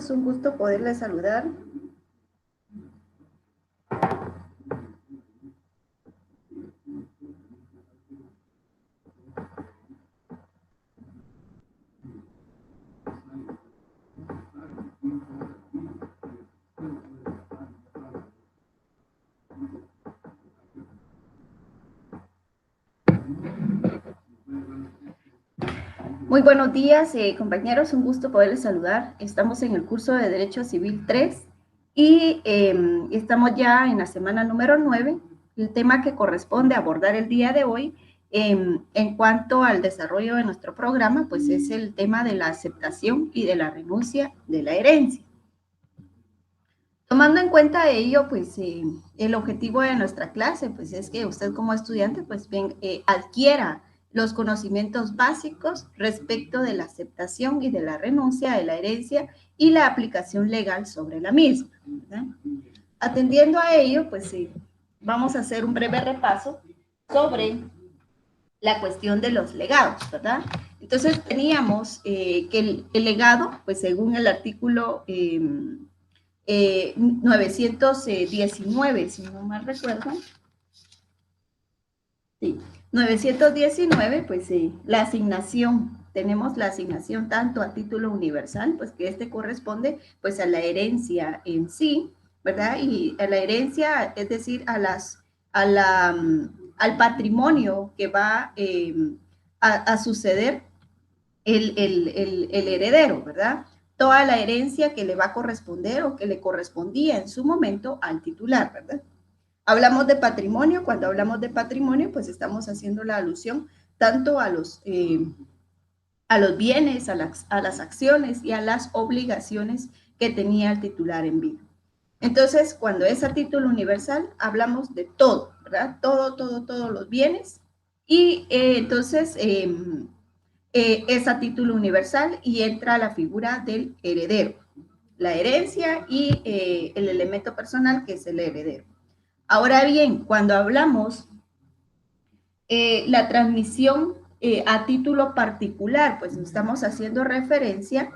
compañeros, un gusto poderles saludar. Muy buenos días, compañeros, un gusto poderles saludar. Estamos en el curso de Derecho Civil 3 y estamos ya en la semana número 9. El tema que corresponde abordar el día de hoy en cuanto al desarrollo de nuestro programa, pues es el tema de la aceptación y de la renuncia de la herencia. Tomando en cuenta ello, pues el objetivo de nuestra clase, pues es que usted como estudiante, pues adquiera los conocimientos básicos respecto de la aceptación y de la renuncia de la herencia y la aplicación legal sobre la misma, ¿verdad? Atendiendo a ello, pues vamos a hacer un breve repaso sobre la cuestión de los legados, ¿verdad? Entonces teníamos que el legado, pues según el artículo 919, si no mal recuerdo. Sí, 919, pues la asignación, tenemos la asignación tanto a título universal, pues que este corresponde pues a la herencia en sí, ¿verdad? Y a la herencia, es decir, al patrimonio que va a suceder el heredero, ¿verdad? Toda la herencia que le va a corresponder o que le correspondía en su momento al titular, ¿verdad? Hablamos de patrimonio, cuando hablamos de patrimonio, pues estamos haciendo la alusión tanto a los bienes, a las acciones y a las obligaciones que tenía el titular en vida. Entonces, cuando es a título universal, hablamos de todo, ¿verdad? Todos los bienes. Y entonces es a título universal y entra la figura del heredero, la herencia y el elemento personal que es el heredero. Ahora bien, cuando hablamos la transmisión a título particular, pues estamos haciendo referencia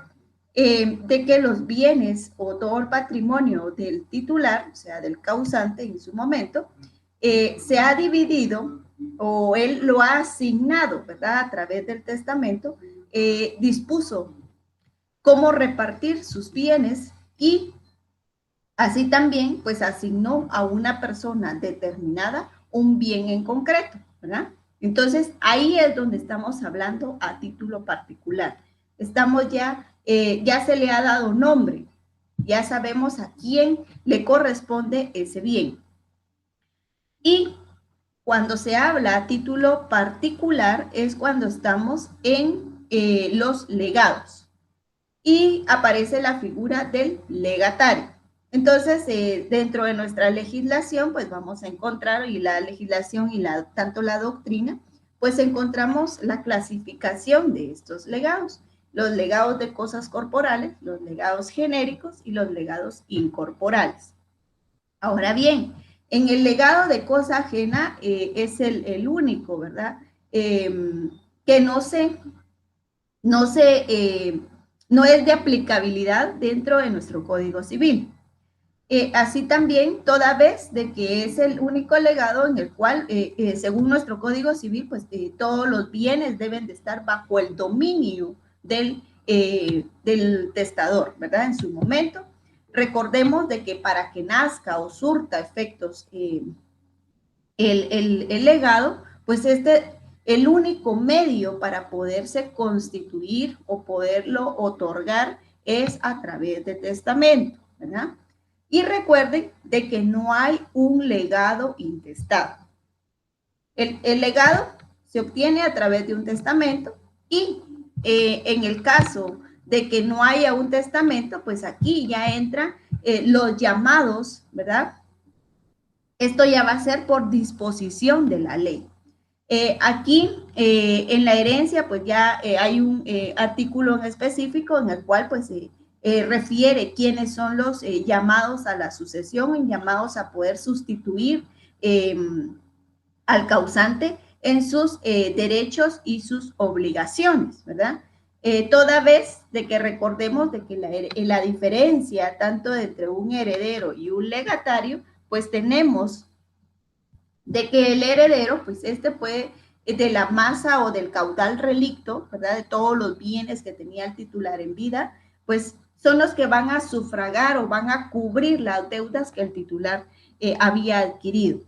de que los bienes o todo el patrimonio del titular, o sea, del causante en su momento, se ha dividido o él lo ha asignado, ¿verdad? A través del testamento, dispuso cómo repartir sus bienes y así también, pues asignó a una persona determinada un bien en concreto, ¿verdad? Entonces, ahí es donde estamos hablando a título particular. Estamos ya se le ha dado nombre, ya sabemos a quién le corresponde ese bien. Y cuando se habla a título particular es cuando estamos en los legados y aparece la figura del legatario. Entonces, dentro de nuestra legislación, pues vamos a encontrar, y la legislación y tanto la doctrina, pues encontramos la clasificación de estos legados. Los legados de cosas corporales, los legados genéricos y los legados incorporales. Ahora bien, en el legado de cosa ajena es el único, ¿verdad? Que no es de aplicabilidad dentro de nuestro Código Civil. Así también, toda vez de que es el único legado en el cual, según nuestro Código Civil, pues todos los bienes deben de estar bajo el dominio del testador, ¿verdad? En su momento. Recordemos de que para que nazca o surta efectos el legado, pues el único medio para poderse constituir o poderlo otorgar es a través de testamento, ¿verdad? Y recuerden de que no hay un legado intestado. El legado se obtiene a través de un testamento y en el caso de que no haya un testamento, pues aquí ya entran los llamados, ¿verdad? Esto ya va a ser por disposición de la ley. Aquí en la herencia pues ya hay un artículo en específico en el cual pues refiere quiénes son los llamados a la sucesión, llamados a poder sustituir al causante en sus derechos y sus obligaciones, ¿verdad? toda vez de que recordemos de que la diferencia tanto entre un heredero y un legatario, pues tenemos de que el heredero, pues este puede, de la masa o del caudal relicto, ¿verdad? De todos los bienes que tenía el titular en vida, pues son los que van a sufragar o van a cubrir las deudas que el titular había adquirido.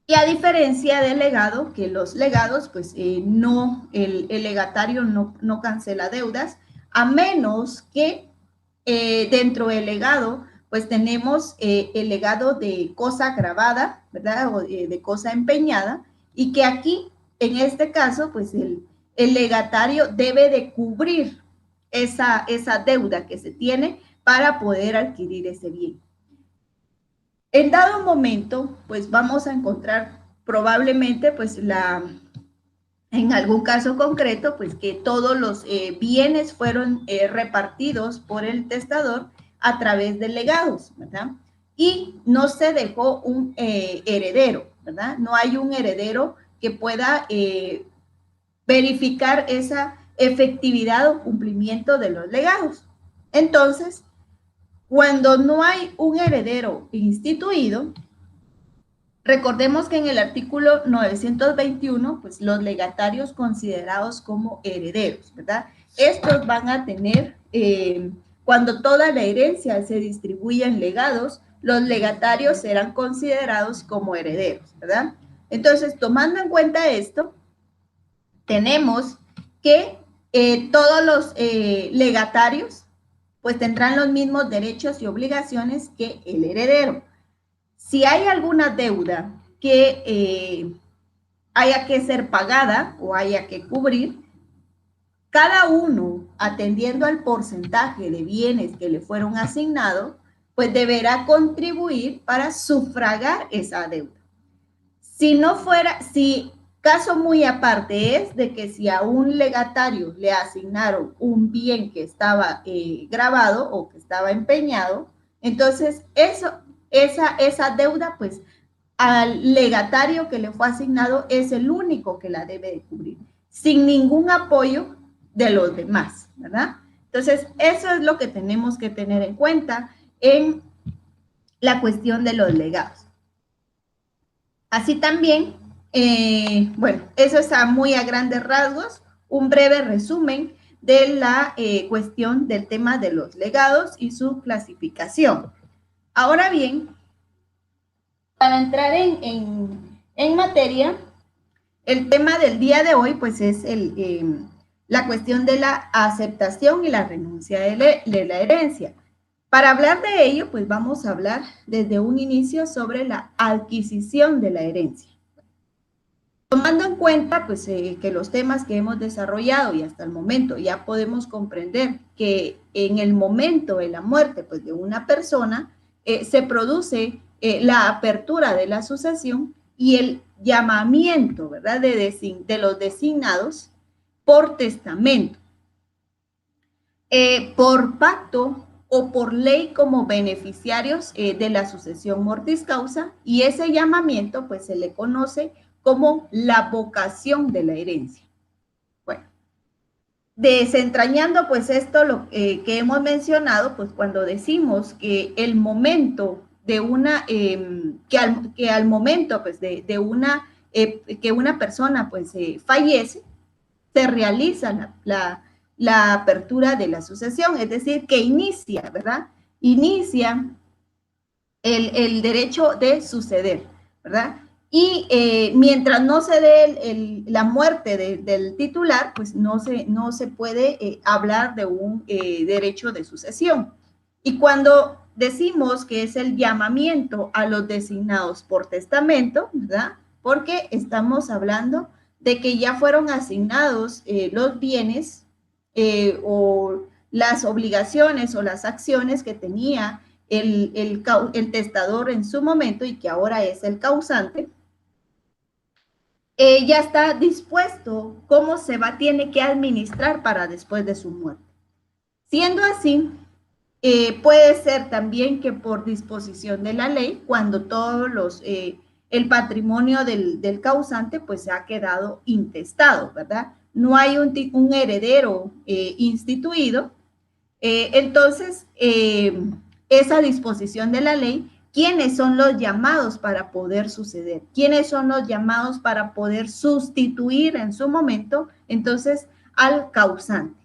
Y a diferencia del legado, que los legados, pues no, el legatario no cancela deudas, a menos que dentro del legado, pues tenemos el legado de cosa grabada, ¿verdad? O de cosa empeñada, y que aquí, en este caso, pues el legatario debe de cubrir esa deuda que se tiene para poder adquirir ese bien. En dado momento, pues vamos a encontrar probablemente, pues en algún caso concreto, pues que todos los bienes fueron repartidos por el testador a través de legados, ¿verdad? Y no se dejó un heredero, ¿verdad? No hay un heredero que pueda verificar esa efectividad o cumplimiento de los legados. Entonces, cuando no hay un heredero instituido, recordemos que en el artículo 921, pues los legatarios considerados como herederos, ¿verdad? Estos van a tener, cuando toda la herencia se distribuye en legados, los legatarios serán considerados como herederos, ¿verdad? Entonces, tomando en cuenta esto, tenemos que todos los legatarios pues tendrán los mismos derechos y obligaciones que el heredero. Si hay alguna deuda que haya que ser pagada o haya que cubrir, cada uno, atendiendo al porcentaje de bienes que le fueron asignados, pues deberá contribuir para sufragar esa deuda. Si no fuera, si caso muy aparte es de que si a un legatario le asignaron un bien que estaba grabado o que estaba empeñado, entonces esa deuda, pues al legatario que le fue asignado es el único que la debe de cubrir, sin ningún apoyo de los demás, ¿verdad? Entonces, eso es lo que tenemos que tener en cuenta en la cuestión de los legados. Así también, bueno, eso está muy a grandes rasgos, un breve resumen de la cuestión del tema de los legados y su clasificación. Ahora bien, para entrar en materia, el tema del día de hoy, pues es la cuestión de la aceptación y la renuncia de la herencia. Para hablar de ello, pues vamos a hablar desde un inicio sobre la adquisición de la herencia. Tomando en cuenta pues, que los temas que hemos desarrollado y hasta el momento ya podemos comprender que en el momento de la muerte pues, de una persona se produce la apertura de la sucesión y el llamamiento, ¿verdad?, de los designados por testamento, por pacto o por ley como beneficiarios de la sucesión mortis causa, y ese llamamiento pues se le conoce como la vocación de la herencia. Bueno, desentrañando pues esto lo que hemos mencionado, pues cuando decimos que el momento de una, que al momento pues de una, que una persona pues fallece, se realiza la apertura de la sucesión, es decir, que inicia, ¿verdad? Inicia el derecho de suceder, ¿verdad? Y mientras no se dé la muerte del titular, pues no se puede hablar de un derecho de sucesión. Y cuando decimos que es el llamamiento a los designados por testamento, ¿verdad? Porque estamos hablando de que ya fueron asignados los bienes o las obligaciones o las acciones que tenía el testador en su momento y que ahora es el causante, ya está dispuesto cómo tiene que administrar para después de su muerte. Siendo así, puede ser también que por disposición de la ley, cuando todos el patrimonio del causante pues ha quedado intestado, ¿verdad? no hay un heredero instituido, entonces esa disposición de la ley, ¿quiénes son los llamados para poder suceder? ¿Quiénes son los llamados para poder sustituir en su momento, entonces, al causante?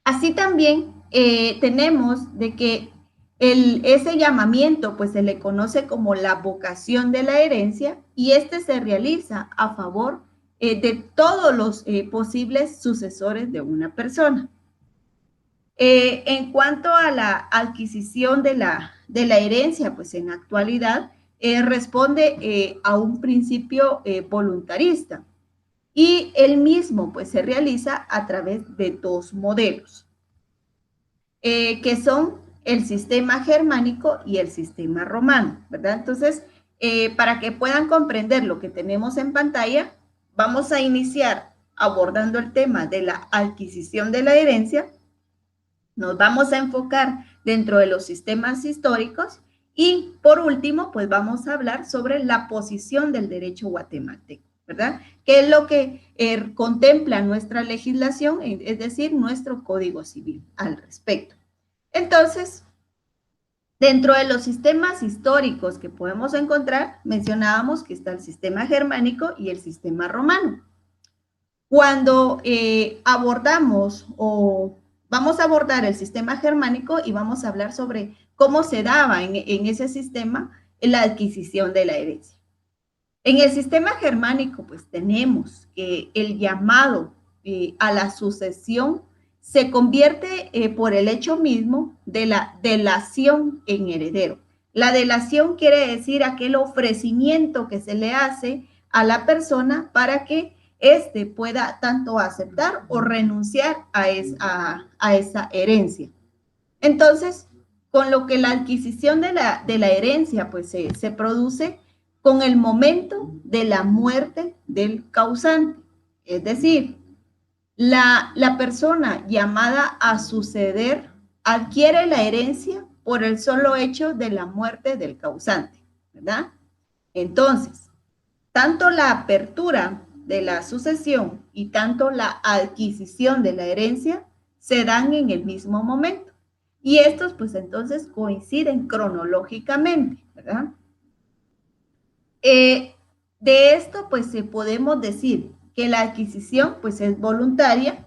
Así también tenemos de que ese llamamiento pues se le conoce como la vocación de la herencia y este se realiza a favor de todos los posibles sucesores de una persona. En cuanto a la adquisición de la herencia, pues en la actualidad responde a un principio voluntarista y el mismo pues se realiza a través de dos modelos, que son el sistema germánico y el sistema romano, ¿verdad? Entonces, para que puedan comprender lo que tenemos en pantalla, vamos a iniciar abordando el tema de la adquisición de la herencia. Nos vamos a enfocar dentro de los sistemas históricos y por último, pues vamos a hablar sobre la posición del derecho guatemalteco, ¿verdad? ¿Qué es lo que contempla nuestra legislación, es decir, nuestro Código Civil al respecto? Entonces, dentro de los sistemas históricos que podemos encontrar, mencionábamos que está el sistema germánico y el sistema romano. Cuando abordamos o vamos a abordar el sistema germánico y vamos a hablar sobre cómo se daba en ese sistema la adquisición de la herencia. En el sistema germánico, pues tenemos que el llamado a la sucesión se convierte por el hecho mismo de la delación en heredero. La delación quiere decir aquel ofrecimiento que se le hace a la persona para que éste pueda tanto aceptar o renunciar a esa herencia. Entonces, con lo que la adquisición de la herencia pues se produce con el momento de la muerte del causante. Es decir, la persona llamada a suceder adquiere la herencia por el solo hecho de la muerte del causante, ¿verdad? Entonces, tanto la apertura de la sucesión y tanto la adquisición de la herencia se dan en el mismo momento. Y estos, pues entonces coinciden cronológicamente, ¿verdad? De esto, pues podemos decir que la adquisición, pues es voluntaria,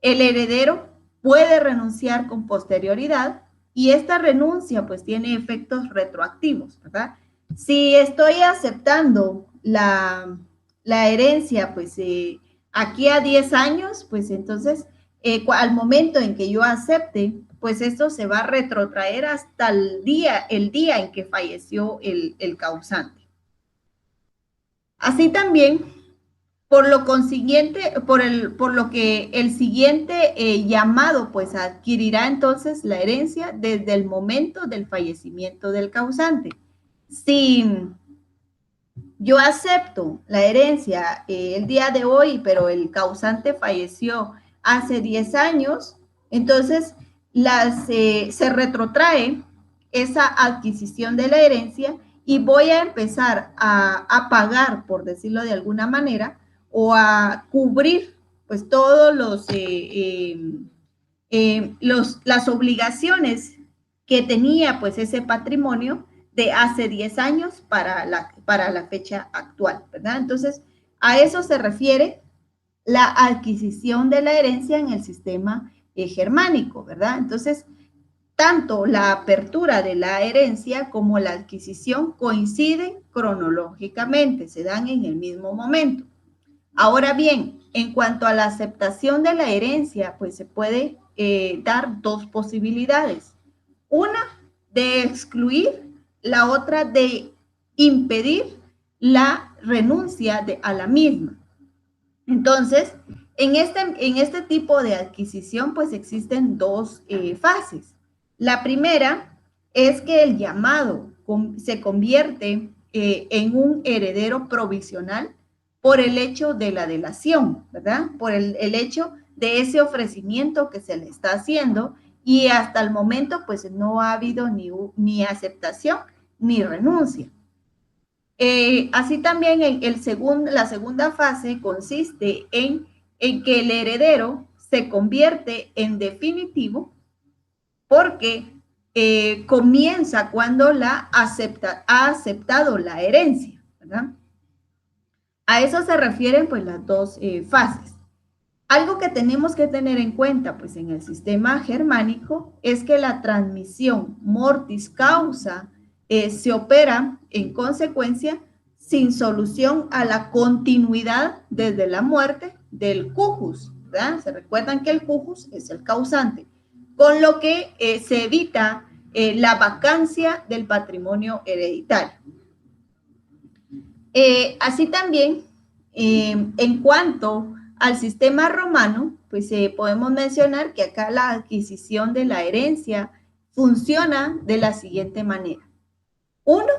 el heredero puede renunciar con posterioridad y esta renuncia, pues tiene efectos retroactivos, ¿verdad? Si estoy aceptando la herencia, pues aquí a 10 años, pues entonces al momento en que yo acepte, pues esto se va a retrotraer hasta el día en que falleció el causante. Así también, por lo consiguiente, por lo que el siguiente llamado, pues adquirirá entonces la herencia desde el momento del fallecimiento del causante. Si yo acepto la herencia el día de hoy, pero el causante falleció hace 10 años, entonces se retrotrae esa adquisición de la herencia y voy a empezar a pagar, por decirlo de alguna manera, o a cubrir pues todos las obligaciones que tenía pues ese patrimonio de hace 10 años para la fecha actual, ¿verdad? Entonces, a eso se refiere la adquisición de la herencia en el sistema germánico, ¿verdad? Entonces, tanto la apertura de la herencia como la adquisición coinciden cronológicamente, se dan en el mismo momento. Ahora bien, en cuanto a la aceptación de la herencia, pues se puede dar dos posibilidades. Una de excluir, la otra de impedir la renuncia a la misma. Entonces, en este tipo de adquisición, pues existen dos fases. La primera es que el llamado se convierte en un heredero provisional por el hecho de la delación, ¿verdad? Por el hecho de ese ofrecimiento que se le está haciendo y hasta el momento pues no ha habido ni aceptación ni renuncia. Así también la segunda fase consiste en que el heredero se convierte en definitivo porque comienza cuando ha aceptado la herencia, ¿verdad? A eso se refieren pues las dos fases. Algo que tenemos que tener en cuenta pues en el sistema germánico es que la transmisión mortis causa se opera en consecuencia sin solución a la continuidad desde la muerte del cujus, ¿verdad? Se recuerdan que el cujus es el causante, con lo que se evita la vacancia del patrimonio hereditario. Así también, en cuanto al sistema romano, pues podemos mencionar que acá la adquisición de la herencia funciona de la siguiente manera. Uno,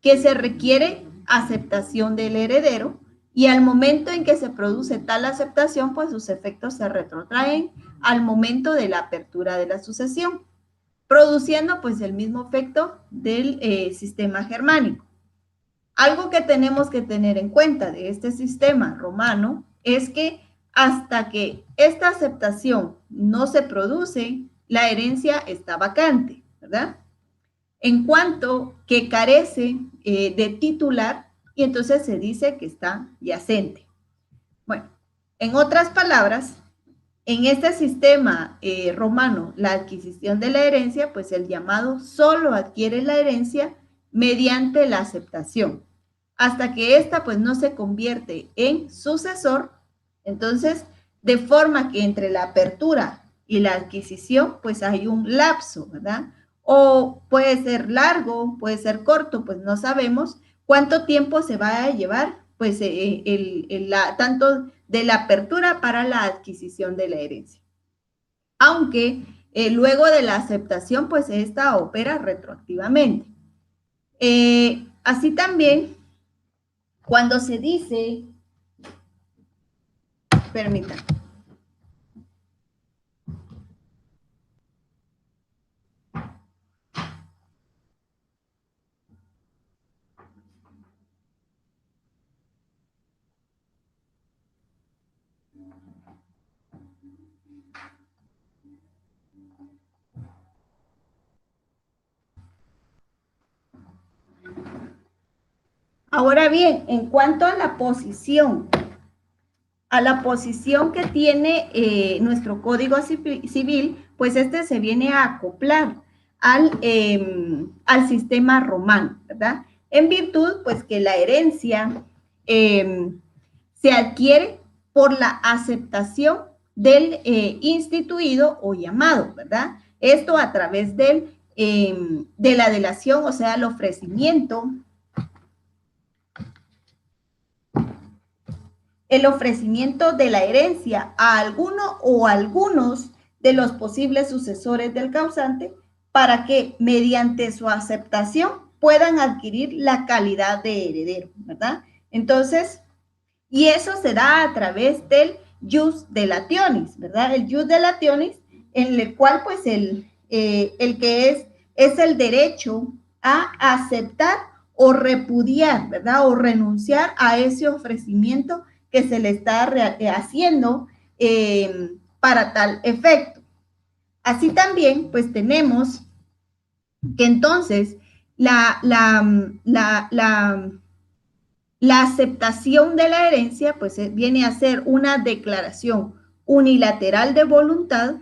que se requiere aceptación del heredero y al momento en que se produce tal aceptación, pues sus efectos se retrotraen al momento de la apertura de la sucesión, produciendo pues el mismo efecto del sistema germánico. Algo que tenemos que tener en cuenta de este sistema romano es que hasta que esta aceptación no se produce, la herencia está vacante, ¿verdad? En cuanto que carece de titular, y entonces se dice que está yacente. Bueno, en otras palabras, en este sistema romano, la adquisición de la herencia, pues el llamado solo adquiere la herencia mediante la aceptación. Hasta que ésta pues no se convierte en sucesor, entonces de forma que entre la apertura y la adquisición pues hay un lapso, ¿verdad? O puede ser largo, puede ser corto, pues no sabemos cuánto tiempo se va a llevar pues tanto de la apertura para la adquisición de la herencia. Aunque luego de la aceptación pues esta opera retroactivamente. Así también cuando se dice, permítanme. Ahora bien, en cuanto a la posición que tiene nuestro Código Civil, pues este se viene a acoplar al sistema romano, ¿verdad? En virtud, pues que la herencia se adquiere por la aceptación del instituido o llamado, ¿verdad? Esto a través de la delación, o sea, el ofrecimiento de la herencia a alguno o algunos de los posibles sucesores del causante para que mediante su aceptación puedan adquirir la calidad de heredero, ¿verdad? Entonces, y eso se da a través del jus delationis, ¿verdad? El jus delationis, en el cual pues el que es el derecho a aceptar o repudiar, ¿verdad? O renunciar a ese ofrecimiento que se le está haciendo para tal efecto. Así también, pues tenemos que entonces la aceptación de la herencia, pues viene a ser una declaración unilateral de voluntad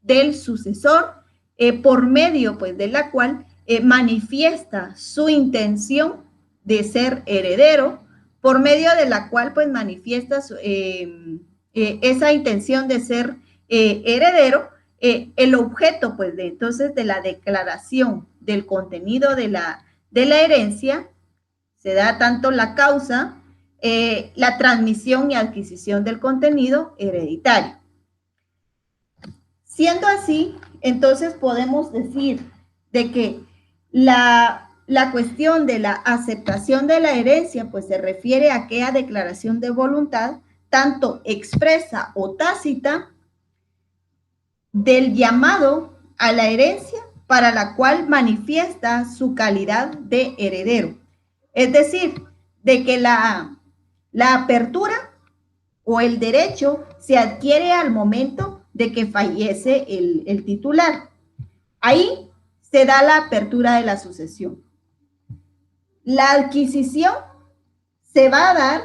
del sucesor, por medio, pues, de la cual manifiesta su intención de ser heredero, por medio de la cual, pues, manifiesta esa intención de ser heredero, el objeto, pues, entonces, de la declaración del contenido de la herencia, se da tanto la causa, la transmisión y adquisición del contenido hereditario. Siendo así, entonces podemos decir de que la cuestión de la aceptación de la herencia, pues se refiere a aquella declaración de voluntad, tanto expresa o tácita, del llamado a la herencia para la cual manifiesta su calidad de heredero. Es decir, de que la apertura o el derecho se adquiere al momento de que fallece el titular. Ahí se da la apertura de la sucesión. La adquisición se va a dar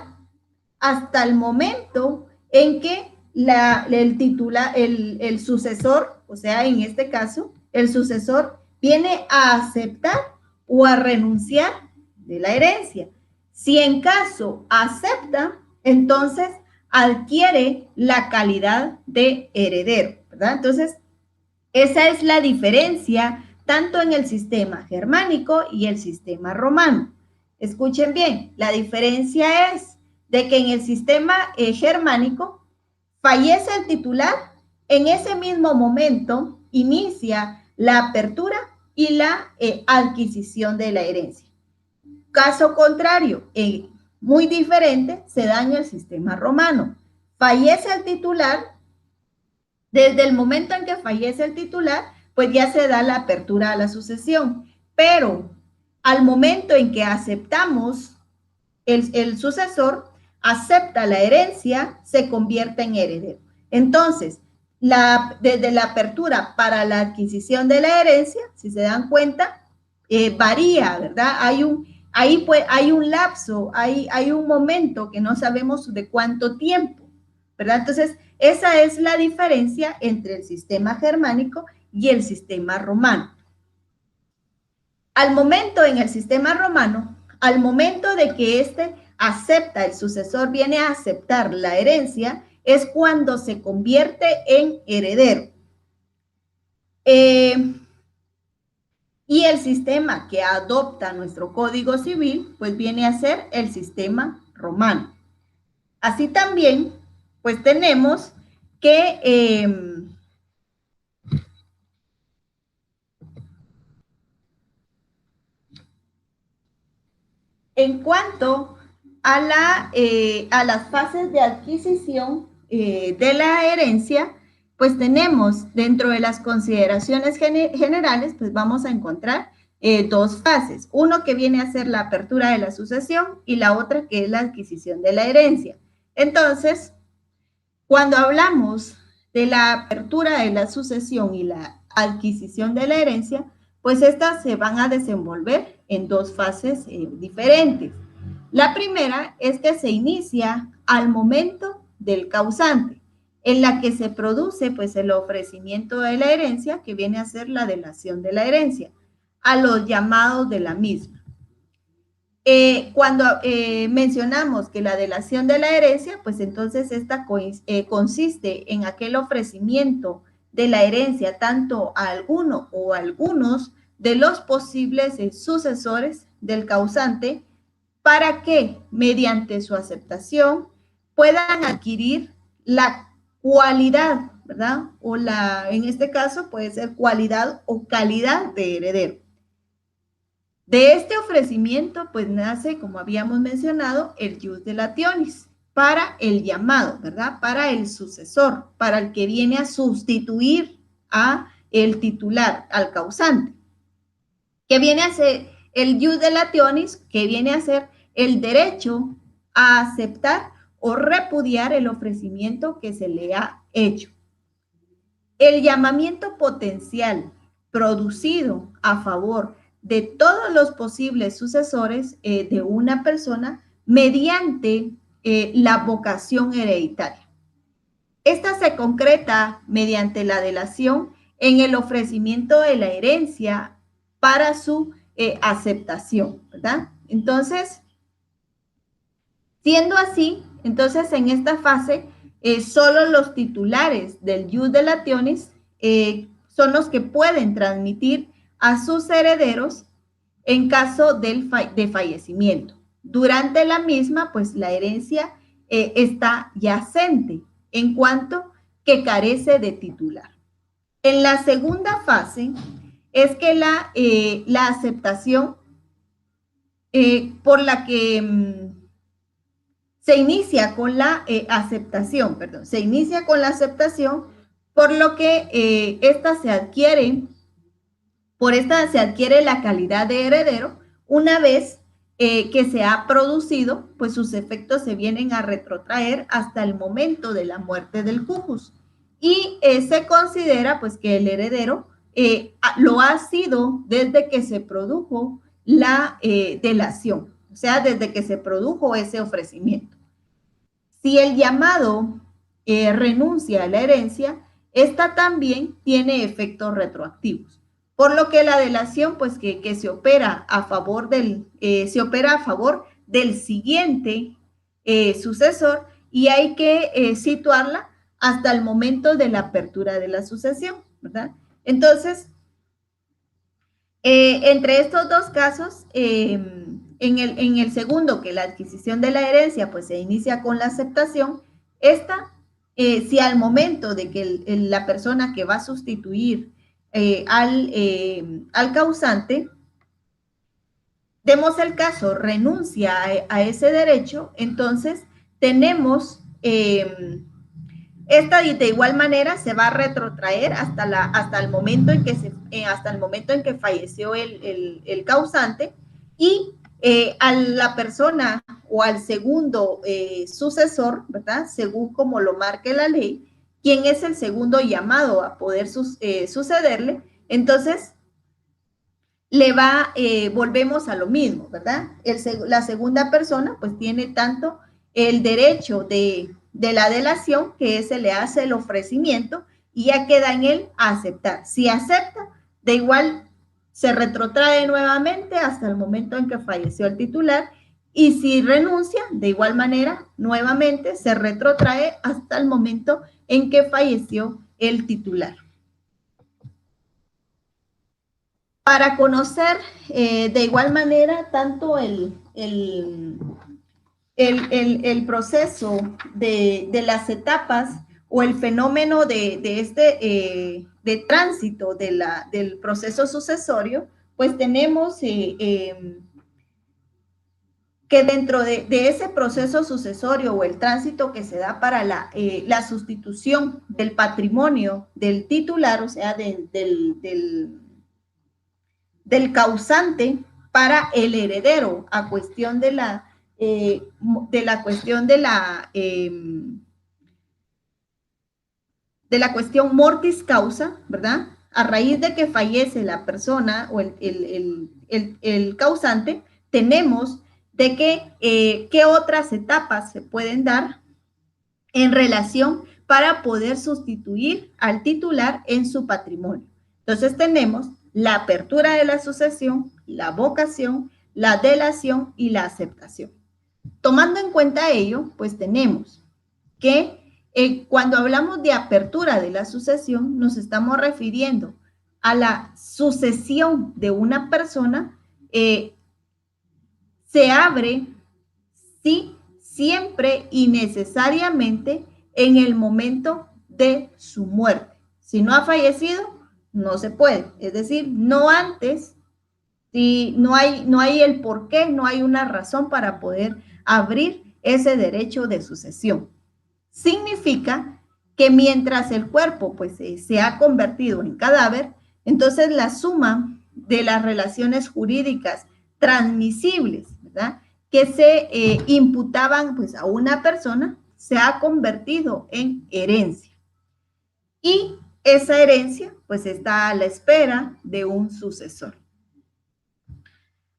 hasta el momento en que el sucesor, o sea, en este caso, el sucesor viene a aceptar o a renunciar de la herencia. Si en caso acepta, entonces adquiere la calidad de heredero, ¿verdad? Entonces, esa es la diferencia tanto en el sistema germánico y el sistema romano. Escuchen bien, la diferencia es de que en el sistema germánico fallece el titular, en ese mismo momento inicia la apertura y la adquisición de la herencia. Caso contrario, muy diferente, se da en el sistema romano. Fallece el titular, desde el momento en que fallece el titular, pues ya se da la apertura a la sucesión, pero al momento en que aceptamos, el sucesor acepta la herencia, se convierte en heredero. Entonces, desde la apertura para la adquisición de la herencia, si se dan cuenta, varía, ¿verdad? Hay un lapso, hay un momento que no sabemos de cuánto tiempo, ¿verdad? Entonces, esa es la diferencia entre el sistema germánico y el sistema romano. Al momento en el sistema romano, al momento de que éste acepta, el sucesor viene a aceptar la herencia, es cuando se convierte en heredero. Y el sistema que adopta nuestro Código Civil, pues viene a ser el sistema romano. Así también, pues tenemos que en cuanto a las fases de adquisición de la herencia, pues tenemos dentro de las consideraciones generales, pues vamos a encontrar dos fases. Uno que viene a ser la apertura de la sucesión y la otra que es la adquisición de la herencia. Entonces, cuando hablamos de la apertura de la sucesión y la adquisición de la herencia, pues estas se van a desenvolver en dos fases diferentes. La primera es que se inicia al momento del causante, en la que se produce pues el ofrecimiento de la herencia, que viene a ser la delación de la herencia, a los llamados de la misma. Cuando mencionamos que la delación de la herencia, pues entonces esta consiste en aquel ofrecimiento de la herencia tanto a alguno o algunos de los posibles sucesores del causante para que mediante su aceptación puedan adquirir la cualidad, ¿verdad? O en este caso puede ser cualidad o calidad de heredero. De este ofrecimiento, pues nace, como habíamos mencionado, el ius delationis, para el llamado, ¿verdad? Para el sucesor, para el que viene a sustituir a el titular, al causante. Que viene a ser el ius delationis, que viene a ser el derecho a aceptar o repudiar el ofrecimiento que se le ha hecho. El llamamiento potencial producido a favor de todos los posibles sucesores de una persona mediante la vocación hereditaria. Esta se concreta mediante la delación en el ofrecimiento de la herencia para su aceptación, ¿verdad? Entonces, siendo así, entonces en esta fase, solo los titulares del ius delationis son los que pueden transmitir a sus herederos en caso de fallecimiento. Durante la misma, pues la herencia está yacente en cuanto que carece de titular. En la segunda fase es que la aceptación por la que se inicia con la aceptación, por lo que esta se adquiere la calidad de heredero una vez que se ha producido, pues sus efectos se vienen a retrotraer hasta el momento de la muerte del cujus. Y se considera pues que el heredero lo ha sido desde que se produjo la delación, o sea, desde que se produjo ese ofrecimiento. Si el llamado renuncia a la herencia, esta también tiene efectos retroactivos. Por lo que la delación, pues que se opera a favor del siguiente sucesor, y hay que situarla hasta el momento de la apertura de la sucesión, ¿verdad? Entonces, entre estos dos casos, en el segundo, que la adquisición de la herencia pues se inicia con la aceptación, esta, si al momento de que la persona que va a sustituir al causante, demos el caso, renuncia a ese derecho, entonces tenemos esta de igual manera se va a retrotraer hasta el momento en que falleció el causante, y a la persona o al segundo sucesor, ¿verdad? Según como lo marque la ley, quien es el segundo llamado a poder sucederle, entonces volvemos a lo mismo, ¿verdad? La segunda persona pues tiene tanto el derecho de la delación, que se le hace el ofrecimiento y ya queda en él aceptar. Si acepta, de igual se retrotrae nuevamente hasta el momento en que falleció el titular, y si renuncia, de igual manera, nuevamente se retrotrae hasta el momento en que falleció el titular. Para conocer de igual manera tanto el proceso de las etapas o el fenómeno de tránsito del proceso sucesorio, pues tenemos que dentro de ese proceso sucesorio o el tránsito que se da para la sustitución del patrimonio del titular, o sea, del causante para el heredero, a cuestión de la cuestión mortis causa, ¿verdad? A raíz de que fallece la persona o el causante, tenemos de qué otras etapas se pueden dar en relación para poder sustituir al titular en su patrimonio. Entonces tenemos la apertura de la sucesión, la vocación, la delación y la aceptación. Tomando en cuenta ello, pues tenemos que cuando hablamos de apertura de la sucesión, nos estamos refiriendo a la sucesión de una persona. Se abre, sí, siempre y necesariamente en el momento de su muerte. Si no ha fallecido, no se puede. Es decir, no antes, si no hay el por qué, no hay una razón para poder abrir ese derecho de sucesión. Significa que mientras el cuerpo pues, se ha convertido en cadáver, entonces la suma de las relaciones jurídicas transmisibles, ¿verdad?, que se imputaban pues, a una persona, se ha convertido en herencia. Y esa herencia pues está a la espera de un sucesor.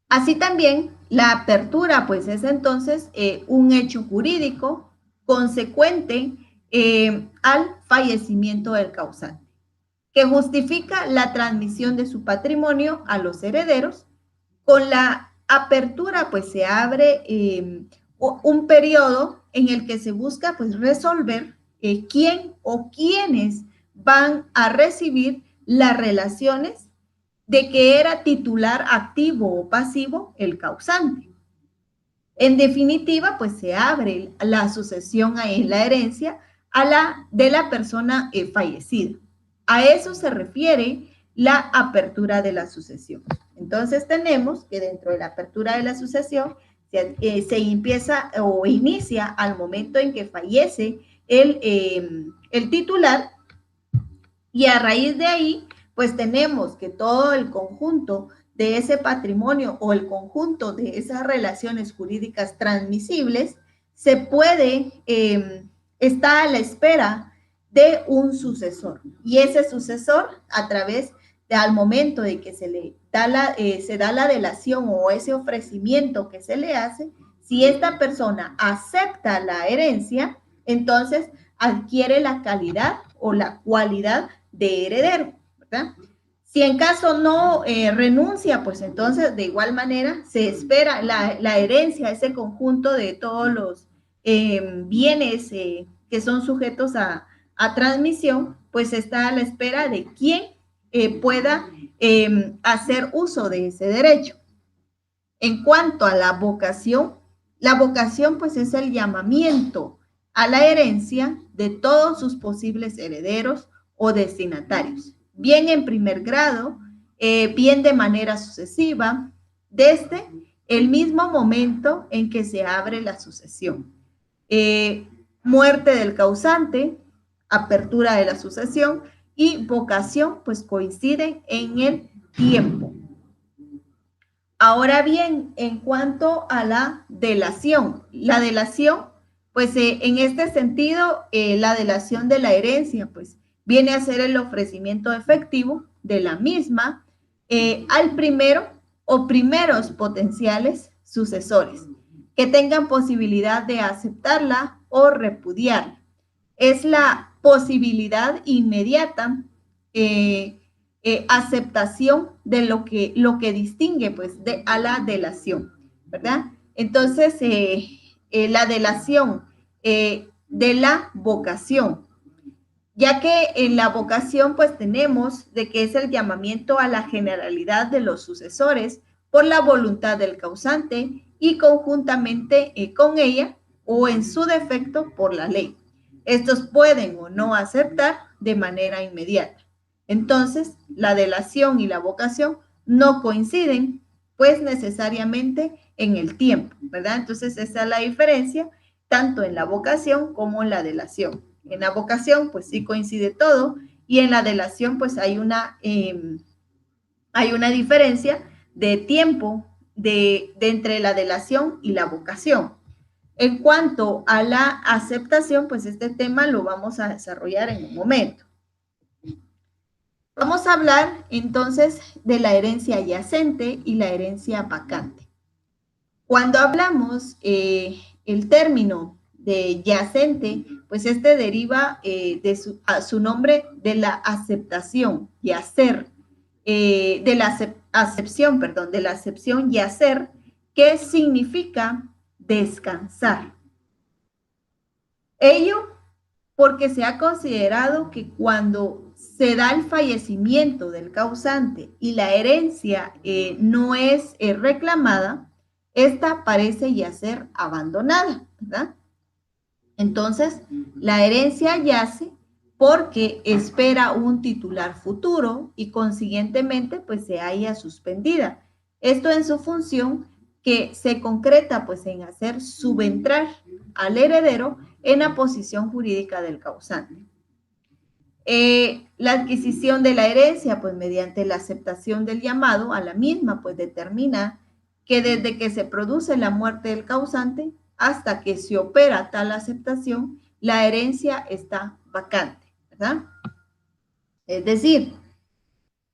Así también la apertura pues es entonces un hecho jurídico consecuente al fallecimiento del causante, que justifica la transmisión de su patrimonio a los herederos. Con la apertura pues se abre un periodo en el que se busca pues resolver quién o quiénes van a recibir las relaciones de que era titular activo o pasivo el causante. En definitiva, pues se abre la sucesión en la herencia de la persona fallecida. A eso se refiere la apertura de la sucesión. Entonces tenemos que dentro de la apertura de la sucesión se empieza o inicia al momento en que fallece el titular, y a raíz de ahí pues tenemos que todo el conjunto de ese patrimonio o el conjunto de esas relaciones jurídicas transmisibles se puede, está a la espera de un sucesor. Y ese sucesor, a través de, al momento de que se da la delación o ese ofrecimiento que se le hace, si esta persona acepta la herencia, entonces adquiere la calidad o la cualidad de heredero, ¿verdad? Si en caso no renuncia, pues entonces de igual manera se espera la herencia, ese conjunto de todos los bienes que son sujetos a transmisión, pues está a la espera de quien pueda hacer uso de ese derecho. En cuanto a la vocación pues es el llamamiento a la herencia de todos sus posibles herederos o destinatarios, bien en primer grado, bien de manera sucesiva, desde el mismo momento en que se abre la sucesión. Muerte del causante, apertura de la sucesión y vocación, pues coinciden en el tiempo. Ahora bien, en cuanto a la delación, pues en este sentido, la delación de la herencia, pues viene a ser el ofrecimiento efectivo de la misma al primero o primeros potenciales sucesores que tengan posibilidad de aceptarla o repudiarla. Es la posibilidad inmediata aceptación de lo que distingue pues a la delación, ¿verdad? Entonces, la delación de la vocación, ya que en la vocación pues tenemos de que es el llamamiento a la generalidad de los sucesores por la voluntad del causante y conjuntamente con ella o en su defecto por la ley. Estos pueden o no aceptar de manera inmediata. Entonces, la delación y la vocación no coinciden, pues necesariamente en el tiempo, ¿verdad? Entonces, esa es la diferencia, tanto en la vocación como en la delación. En la vocación, pues sí coincide todo, y en la delación, pues hay una diferencia de tiempo de entre la delación y la vocación. En cuanto a la aceptación, pues este tema lo vamos a desarrollar en un momento. Vamos a hablar entonces de la herencia yacente y la herencia vacante. Cuando hablamos el término de yacente, pues este deriva a su nombre de la aceptación, yacer, de la acepción yacer, que significa descansar. Ello porque se ha considerado que cuando se da el fallecimiento del causante y la herencia no es reclamada, esta parece yacer abandonada, ¿verdad? Entonces, la herencia yace porque espera un titular futuro y consiguientemente pues se halla suspendida. Esto en su función que se concreta pues en hacer subentrar al heredero en la posición jurídica del causante. La adquisición de la herencia pues mediante la aceptación del llamado a la misma pues determina que desde que se produce la muerte del causante hasta que se opera tal aceptación, la herencia está vacante, ¿verdad? Es decir,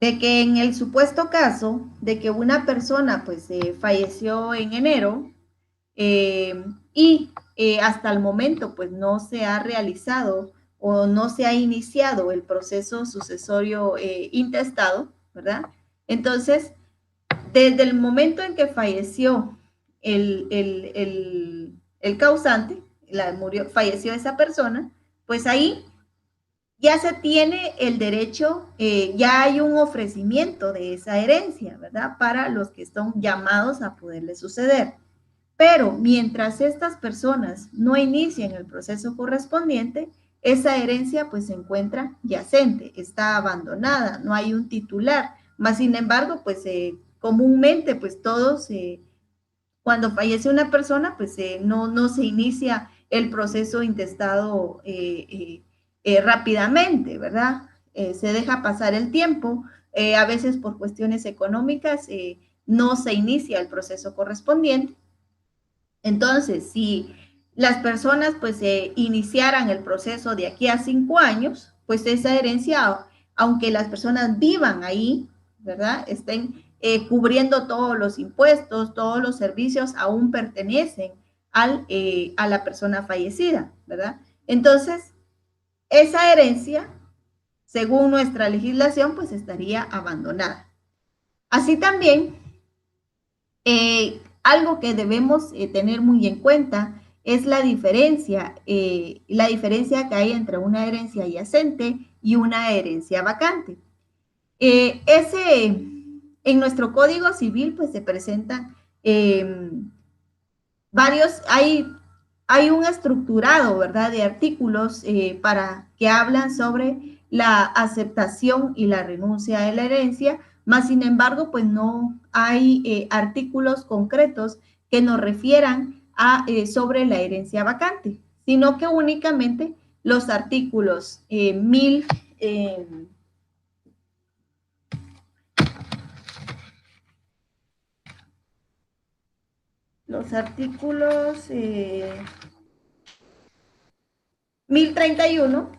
de que en el supuesto caso de que una persona pues falleció en enero y hasta el momento pues no se ha realizado o no se ha iniciado el proceso sucesorio intestado, ¿verdad? Entonces, desde el momento en que falleció el causante, falleció esa persona, pues ahí ya se tiene el derecho, ya hay un ofrecimiento de esa herencia, ¿verdad? Para los que están llamados a poderle suceder. Pero mientras estas personas no inician el proceso correspondiente, esa herencia pues se encuentra yacente, está abandonada, no hay un titular. Más sin embargo, pues comúnmente pues todos, cuando fallece una persona, pues no se inicia el proceso intestado rápidamente, ¿verdad? Se deja pasar el tiempo a veces por cuestiones económicas no se inicia el proceso correspondiente. Entonces, si las personas pues iniciaran el proceso de aquí a 5 años, pues esa herencia, aunque las personas vivan ahí, ¿verdad? Estén cubriendo todos los impuestos, todos los servicios, aún pertenecen a la persona fallecida, ¿verdad? Entonces, esa herencia, según nuestra legislación, pues estaría abandonada. Así también, algo que debemos tener muy en cuenta es la diferencia que hay entre una herencia yacente y una herencia vacante. En nuestro Código Civil pues se presentan hay un estructurado, ¿verdad?, de artículos para que hablan sobre la aceptación y la renuncia de la herencia, más sin embargo, pues no hay artículos concretos que nos refieran sobre la herencia vacante, sino que únicamente los artículos los artículos 1031,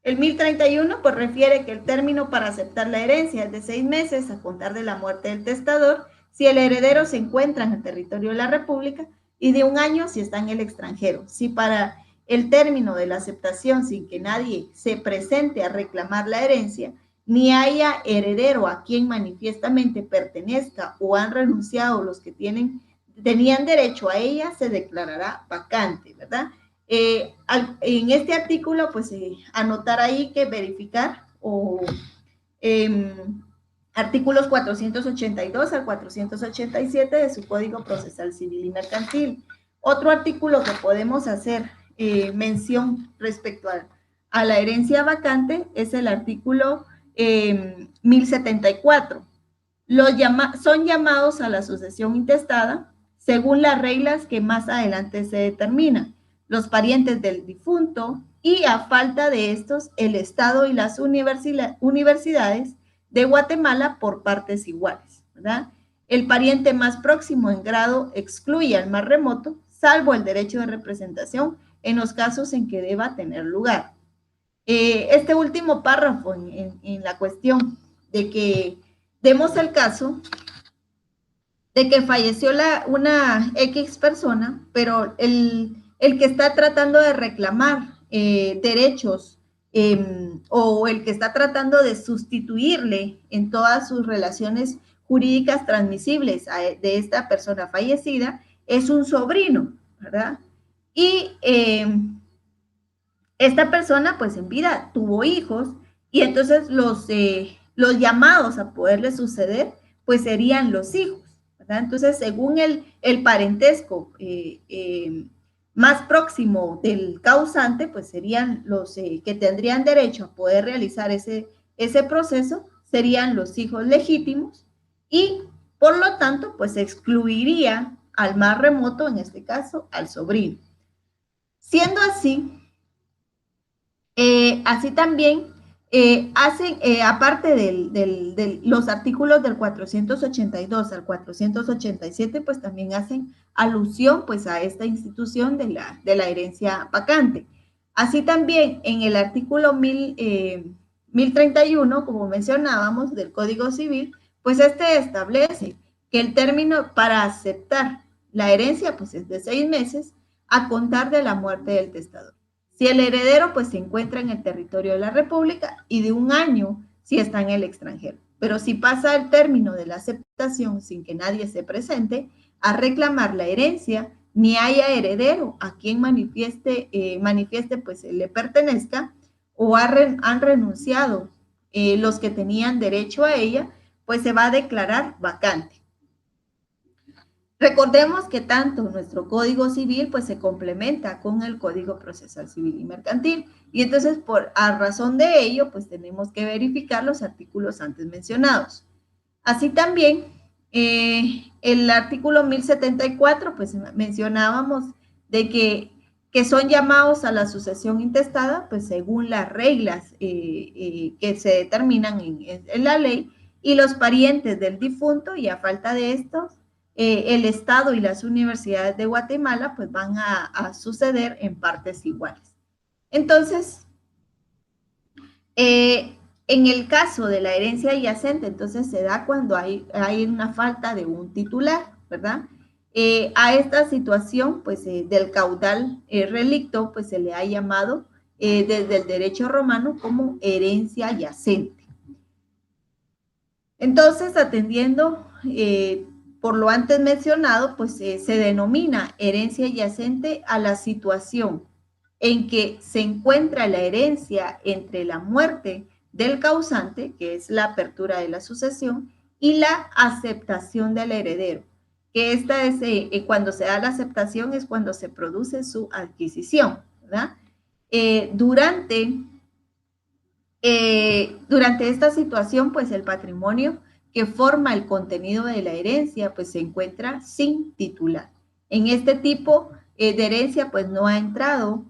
el 1031 pues refiere que el término para aceptar la herencia es de 6 meses a contar de la muerte del testador si el heredero se encuentra en el territorio de la República y de 1 año si está en el extranjero. Si para el término de la aceptación sin que nadie se presente a reclamar la herencia, ni haya heredero a quien manifiestamente pertenezca o han renunciado los que tenían derecho a ella, se declarará vacante, ¿verdad? En este artículo, pues anotar ahí que verificar artículos 482 al 487 de su Código Procesal Civil y Mercantil. Otro artículo que podemos hacer mención respecto a la herencia vacante es el artículo 1074. Son llamados a la sucesión intestada según las reglas que más adelante se determinan. Los parientes del difunto y, a falta de estos, el Estado y las universidades de Guatemala por partes iguales, ¿verdad? El pariente más próximo en grado excluye al más remoto, salvo el derecho de representación en los casos en que deba tener lugar. Este último párrafo en la cuestión de que demos el caso de que falleció una X persona, pero el que está tratando de reclamar derechos o el que está tratando de sustituirle en todas sus relaciones jurídicas transmisibles de esta persona fallecida es un sobrino, ¿verdad? Y esta persona pues en vida tuvo hijos y entonces los llamados a poderle suceder pues serían los hijos, ¿verdad? Entonces, según el parentesco más próximo del causante, pues serían los que tendrían derecho a poder realizar ese proceso, serían los hijos legítimos y, por lo tanto, pues excluiría al más remoto, en este caso, al sobrino. Siendo así, así también hacen, aparte de los artículos del 482 al 487, pues también hacen alusión pues a esta institución de la herencia vacante. Así también en el artículo 1031, como mencionábamos, del Código Civil, pues este establece que el término para aceptar la herencia pues es de 6 meses a contar de la muerte del testador. Si el heredero pues se encuentra en el territorio de la República y de 1 año si está en el extranjero. Pero si pasa el término de la aceptación sin que nadie se presente a reclamar la herencia, ni haya heredero a quien manifieste pues le pertenezca o han renunciado los que tenían derecho a ella, pues se va a declarar vacante. Recordemos que tanto nuestro Código Civil pues se complementa con el Código Procesal Civil y Mercantil y entonces a razón de ello pues tenemos que verificar los artículos antes mencionados. Así también el artículo 1074 pues mencionábamos de que son llamados a la sucesión intestada pues según las reglas que se determinan en la ley y los parientes del difunto, y a falta de estos, el Estado y las universidades de Guatemala pues van a suceder en partes iguales. Entonces, en el caso de la herencia adyacente, entonces se da cuando hay una falta de un titular, ¿verdad? A esta situación, pues, del caudal relicto, pues se le ha llamado desde el derecho romano como herencia adyacente. Entonces, atendiendo por lo antes mencionado, pues se denomina herencia adyacente a la situación en que se encuentra la herencia entre la muerte del causante, que es la apertura de la sucesión, y la aceptación del heredero, que esta es cuando se da la aceptación es cuando se produce su adquisición, ¿verdad? Durante esta situación, pues el patrimonio que forma el contenido de la herencia, pues se encuentra sin titular. En este tipo de herencia, pues no ha entrado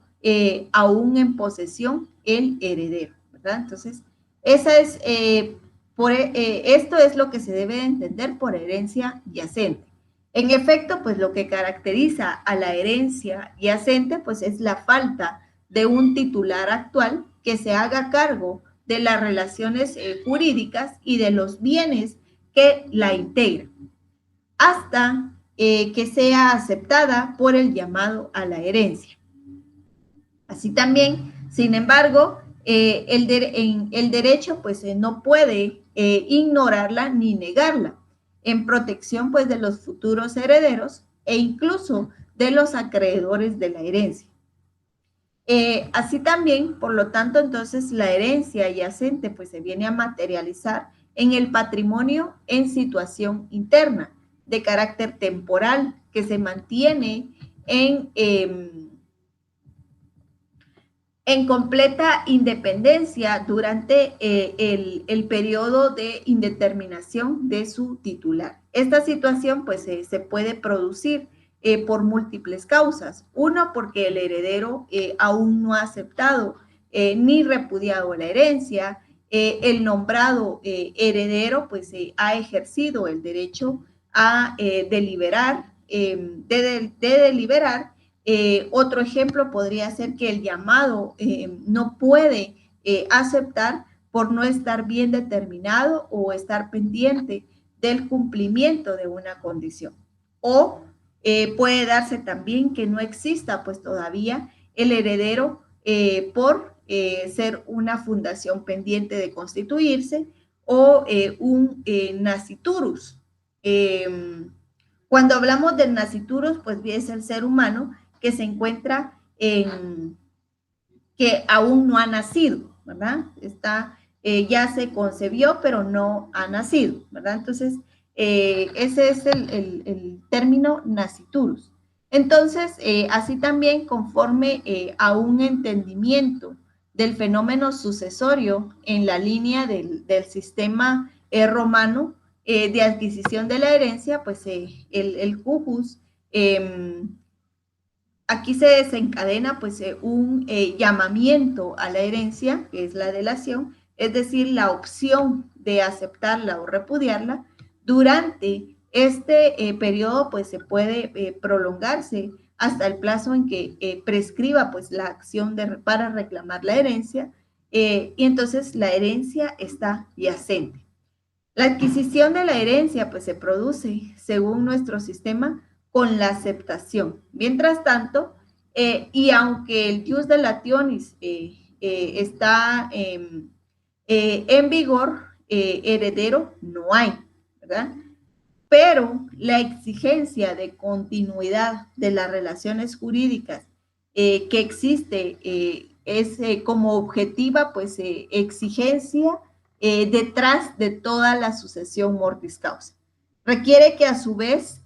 aún en posesión el heredero, ¿verdad? Entonces, esa es, esto es lo que se debe de entender por herencia yacente. En efecto, pues lo que caracteriza a la herencia yacente, pues es la falta de un titular actual que se haga cargo de las relaciones jurídicas y de los bienes que la integran, hasta que sea aceptada por el llamado a la herencia. Así también, sin embargo, el derecho pues no puede ignorarla ni negarla en protección pues de los futuros herederos e incluso de los acreedores de la herencia. Así también, por lo tanto, entonces la herencia yacente pues se viene a materializar en el patrimonio en situación interna de carácter temporal que se mantiene en completa independencia durante el periodo de indeterminación de su titular. Esta situación pues se puede producir por múltiples causas. Uno, porque el heredero aún no ha aceptado ni repudiado la herencia. El nombrado heredero pues ha ejercido el derecho a deliberar, de deliberar. Otro ejemplo podría ser que el llamado no puede aceptar por no estar bien determinado o estar pendiente del cumplimiento de una condición. O puede darse también que no exista pues todavía el heredero por ser una fundación pendiente de constituirse o un nasciturus. Cuando hablamos del nasciturus, pues es el ser humano que se encuentra que aún no ha nacido, ¿verdad? Ya se concebió, pero no ha nacido, ¿verdad? Entonces, ese es el término nasciturus. Entonces, así también, conforme a un entendimiento del fenómeno sucesorio en la línea del sistema romano de adquisición de la herencia, pues el jujus aquí se desencadena pues un llamamiento a la herencia, que es la delación, es decir, la opción de aceptarla o repudiarla. Durante este periodo pues se puede prolongarse hasta el plazo en que prescriba pues la acción para reclamar la herencia y entonces la herencia está yacente. La adquisición de la herencia pues se produce según nuestro sistema con la aceptación. Mientras tanto, y aunque el jus de lationis está en vigor, heredero no hay, ¿verdad? Pero la exigencia de continuidad de las relaciones jurídicas que existe es como objetiva, pues, exigencia detrás de toda la sucesión mortis causa. Requiere que a su vez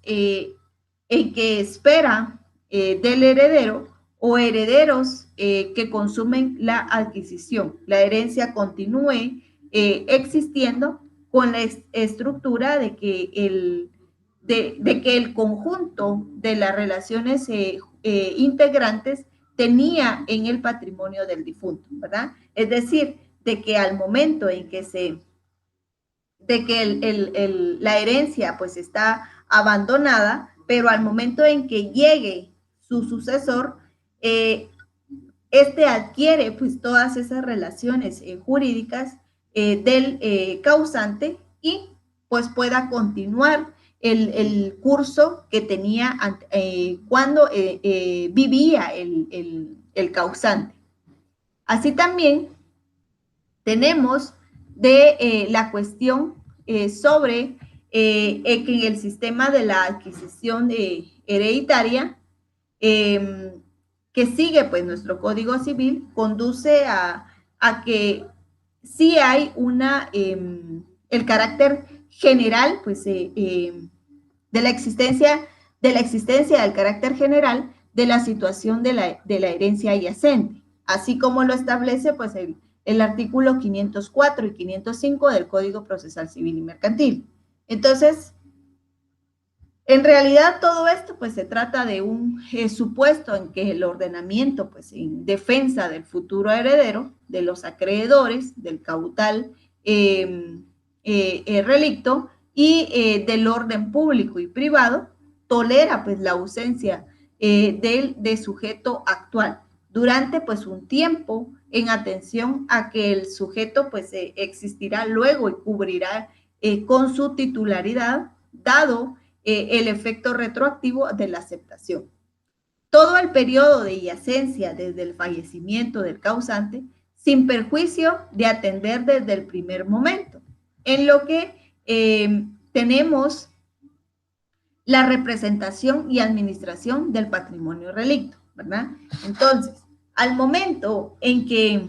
el que espera del heredero o herederos que consumen la adquisición, la herencia continúe existiendo con la estructura de que el conjunto de las relaciones integrantes tenía en el patrimonio del difunto, ¿verdad? Es decir, de que al momento en que se la herencia pues está abandonada, pero al momento en que llegue su sucesor, este adquiere pues todas esas relaciones jurídicas del causante y pues pueda continuar el curso que tenía cuando vivía el causante. Así también tenemos de la cuestión sobre que en el sistema de la adquisición hereditaria, que sigue pues nuestro Código Civil, conduce a que sí hay el carácter general pues de la existencia del carácter general de la situación de la herencia adyacente, así como lo establece pues el artículo 504 y 505 del Código Procesal Civil y Mercantil. Entonces, en realidad todo esto pues se trata de un supuesto en que el ordenamiento pues en defensa del futuro heredero, de los acreedores, del caudal relicto y del orden público y privado, tolera pues la ausencia de sujeto actual durante pues un tiempo en atención a que el sujeto pues existirá luego y cubrirá con su titularidad, dado el efecto retroactivo de la aceptación. Todo el periodo de yacencia desde el fallecimiento del causante, sin perjuicio de atender desde el primer momento, en lo que tenemos la representación y administración del patrimonio relicto, ¿verdad? Entonces, al momento en que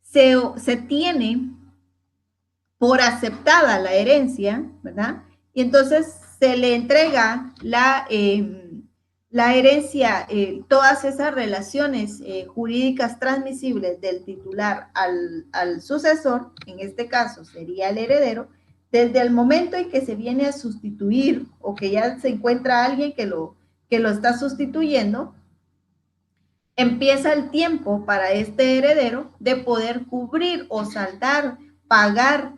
se tiene por aceptada la herencia, ¿verdad? Y entonces se le entrega la herencia, todas esas relaciones jurídicas transmisibles del titular al sucesor, en este caso sería el heredero, desde el momento en que se viene a sustituir o que ya se encuentra alguien que lo está sustituyendo, empieza el tiempo para este heredero de poder cubrir o saldar, pagar,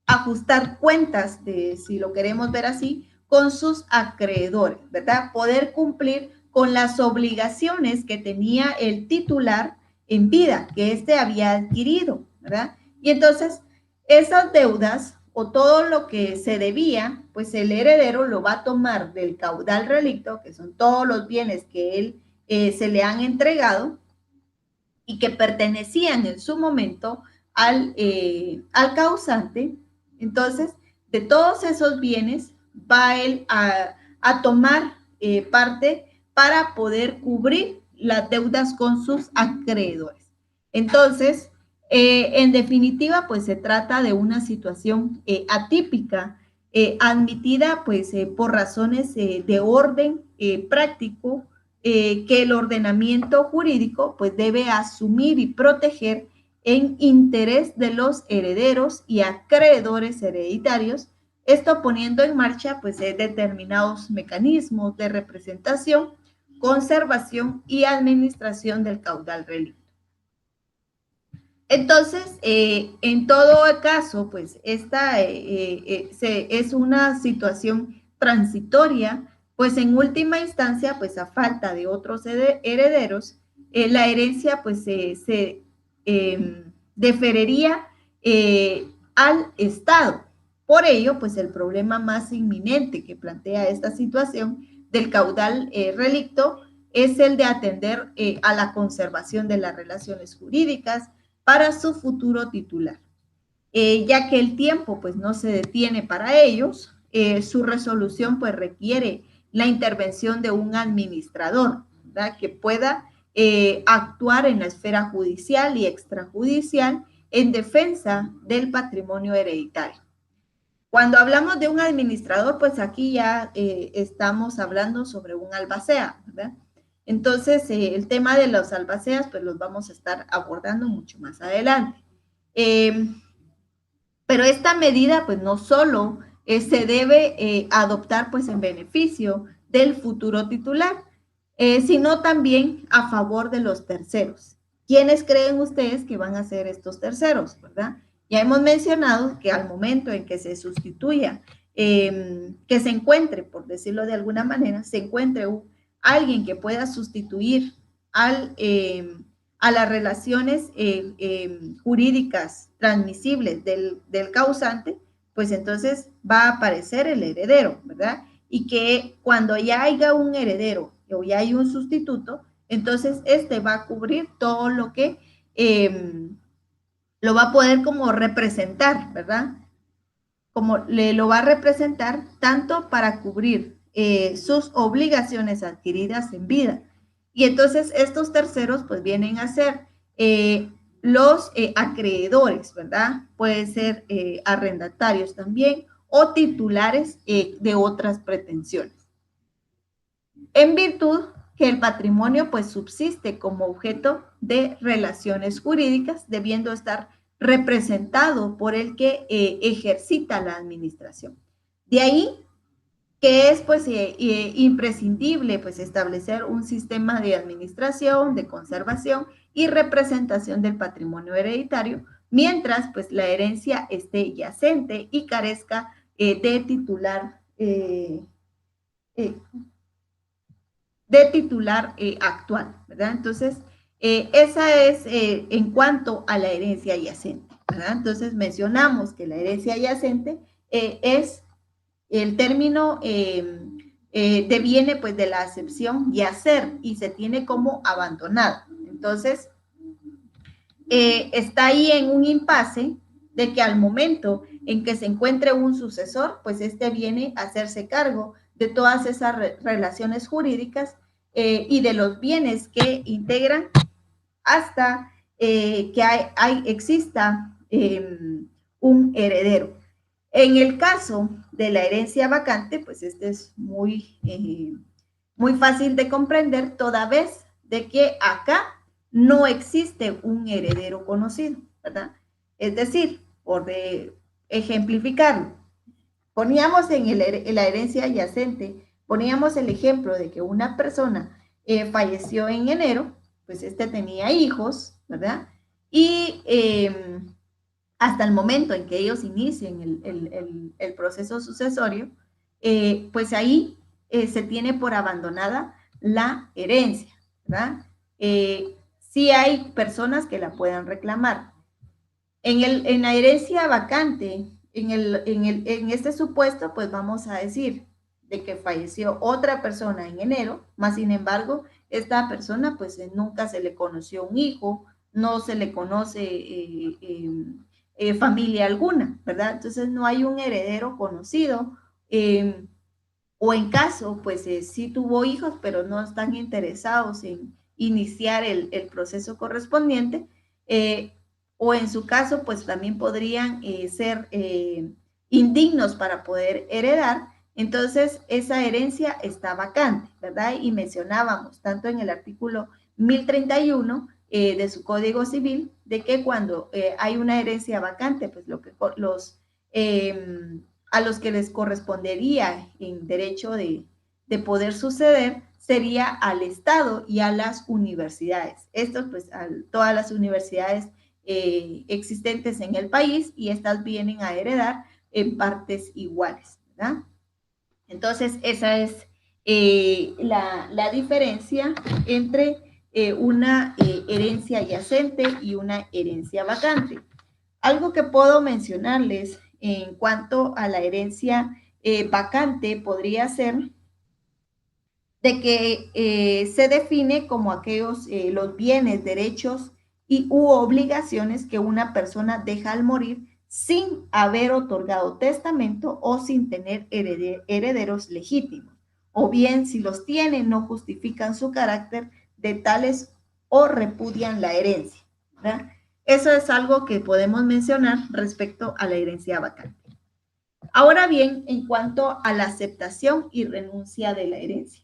ajustar cuentas, si lo queremos ver así, con sus acreedores, ¿verdad? Poder cumplir con las obligaciones que tenía el titular en vida, que éste había adquirido, ¿verdad? Y entonces, esas deudas o todo lo que se debía, pues el heredero lo va a tomar del caudal relicto, que son todos los bienes que él se le han entregado y que pertenecían en su momento al causante. Entonces, de todos esos bienes va él a tomar parte para poder cubrir las deudas con sus acreedores. Entonces, en definitiva, pues se trata de una situación atípica, admitida pues por razones de orden práctico, que el ordenamiento jurídico pues debe asumir y proteger en interés de los herederos y acreedores hereditarios, esto poniendo en marcha pues determinados mecanismos de representación, conservación y administración del caudal relicto. Entonces, en todo caso, pues esta es una situación transitoria, pues en última instancia, pues a falta de otros herederos, la herencia pues se deferiría al Estado. Por ello, pues el problema más inminente que plantea esta situación del caudal relicto es el de atender a la conservación de las relaciones jurídicas para su futuro titular. Ya que el tiempo pues no se detiene para ellos, su resolución pues requiere la intervención de un administrador, ¿verdad? Que pueda actuar en la esfera judicial y extrajudicial en defensa del patrimonio hereditario. Cuando hablamos de un administrador, pues aquí ya estamos hablando sobre un albacea, ¿verdad? Entonces, el tema de los albaceas, pues los vamos a estar abordando mucho más adelante. Pero esta medida, pues no solo se debe adoptar, pues en beneficio del futuro titular, sino también a favor de los terceros. ¿Quiénes creen ustedes que van a ser estos terceros, verdad? Ya hemos mencionado que al momento en que se sustituya, que se encuentre, por decirlo de alguna manera, se encuentre alguien que pueda sustituir a las relaciones jurídicas transmisibles del causante, pues entonces va a aparecer el heredero, ¿verdad? Y que cuando ya haya un heredero o ya hay un sustituto, entonces este va a cubrir todo lo que lo va a poder como representar, ¿verdad? Como lo va a representar tanto para cubrir sus obligaciones adquiridas en vida. Y entonces estos terceros pues vienen a ser los acreedores, ¿verdad? Pueden ser arrendatarios también o titulares de otras pretensiones. En virtud que el patrimonio pues subsiste como objeto de relaciones jurídicas, debiendo estar representado por el que ejercita la administración. De ahí que es pues imprescindible pues establecer un sistema de administración, de conservación y representación del patrimonio hereditario, mientras pues la herencia esté yacente y carezca de titular actual, ¿verdad? Entonces, esa es en cuanto a la herencia yacente, ¿verdad? Entonces, mencionamos que la herencia yacente es el término deviene pues de la acepción yacer y se tiene como abandonado. Entonces, está ahí en un impasse de que al momento en que se encuentre un sucesor, pues este viene a hacerse cargo de todas esas relaciones jurídicas y de los bienes que integran hasta que exista un heredero. En el caso de la herencia vacante, pues este es muy fácil de comprender, toda vez de que acá no existe un heredero conocido, ¿verdad? Es decir, por ejemplificarlo, poníamos en la herencia yacente, poníamos el ejemplo de que una persona falleció en enero, pues este tenía hijos, ¿verdad? Y hasta el momento en que ellos inicien el proceso sucesorio, pues ahí se tiene por abandonada la herencia, ¿verdad? Sí hay personas que la puedan reclamar. En la herencia vacante, en este supuesto, pues vamos a decir de que falleció otra persona en enero, más sin embargo, esta persona pues nunca se le conoció un hijo, no se le conoce familia alguna, ¿verdad? Entonces no hay un heredero conocido, o en caso, pues sí tuvo hijos, pero no están interesados en iniciar el proceso correspondiente, o en su caso, pues también podrían ser indignos para poder heredar. Entonces, esa herencia está vacante, ¿verdad? Y mencionábamos tanto en el artículo 1031 de su Código Civil, de que cuando hay una herencia vacante, pues a los que les correspondería en derecho de poder suceder sería al Estado y a las universidades. Estos, pues, a todas las universidades existentes en el país, y estas vienen a heredar en partes iguales, ¿verdad? Entonces, esa es la diferencia entre una herencia yacente y una herencia vacante. Algo que puedo mencionarles en cuanto a la herencia vacante podría ser de que se define como aquellos los bienes, derechos u obligaciones que una persona deja al morir sin haber otorgado testamento o sin tener herederos legítimos, o bien si los tienen no justifican su carácter de tales o repudian la herencia, ¿verdad? Eso es algo que podemos mencionar respecto a la herencia vacante. Ahora bien, en cuanto a la aceptación y renuncia de la herencia,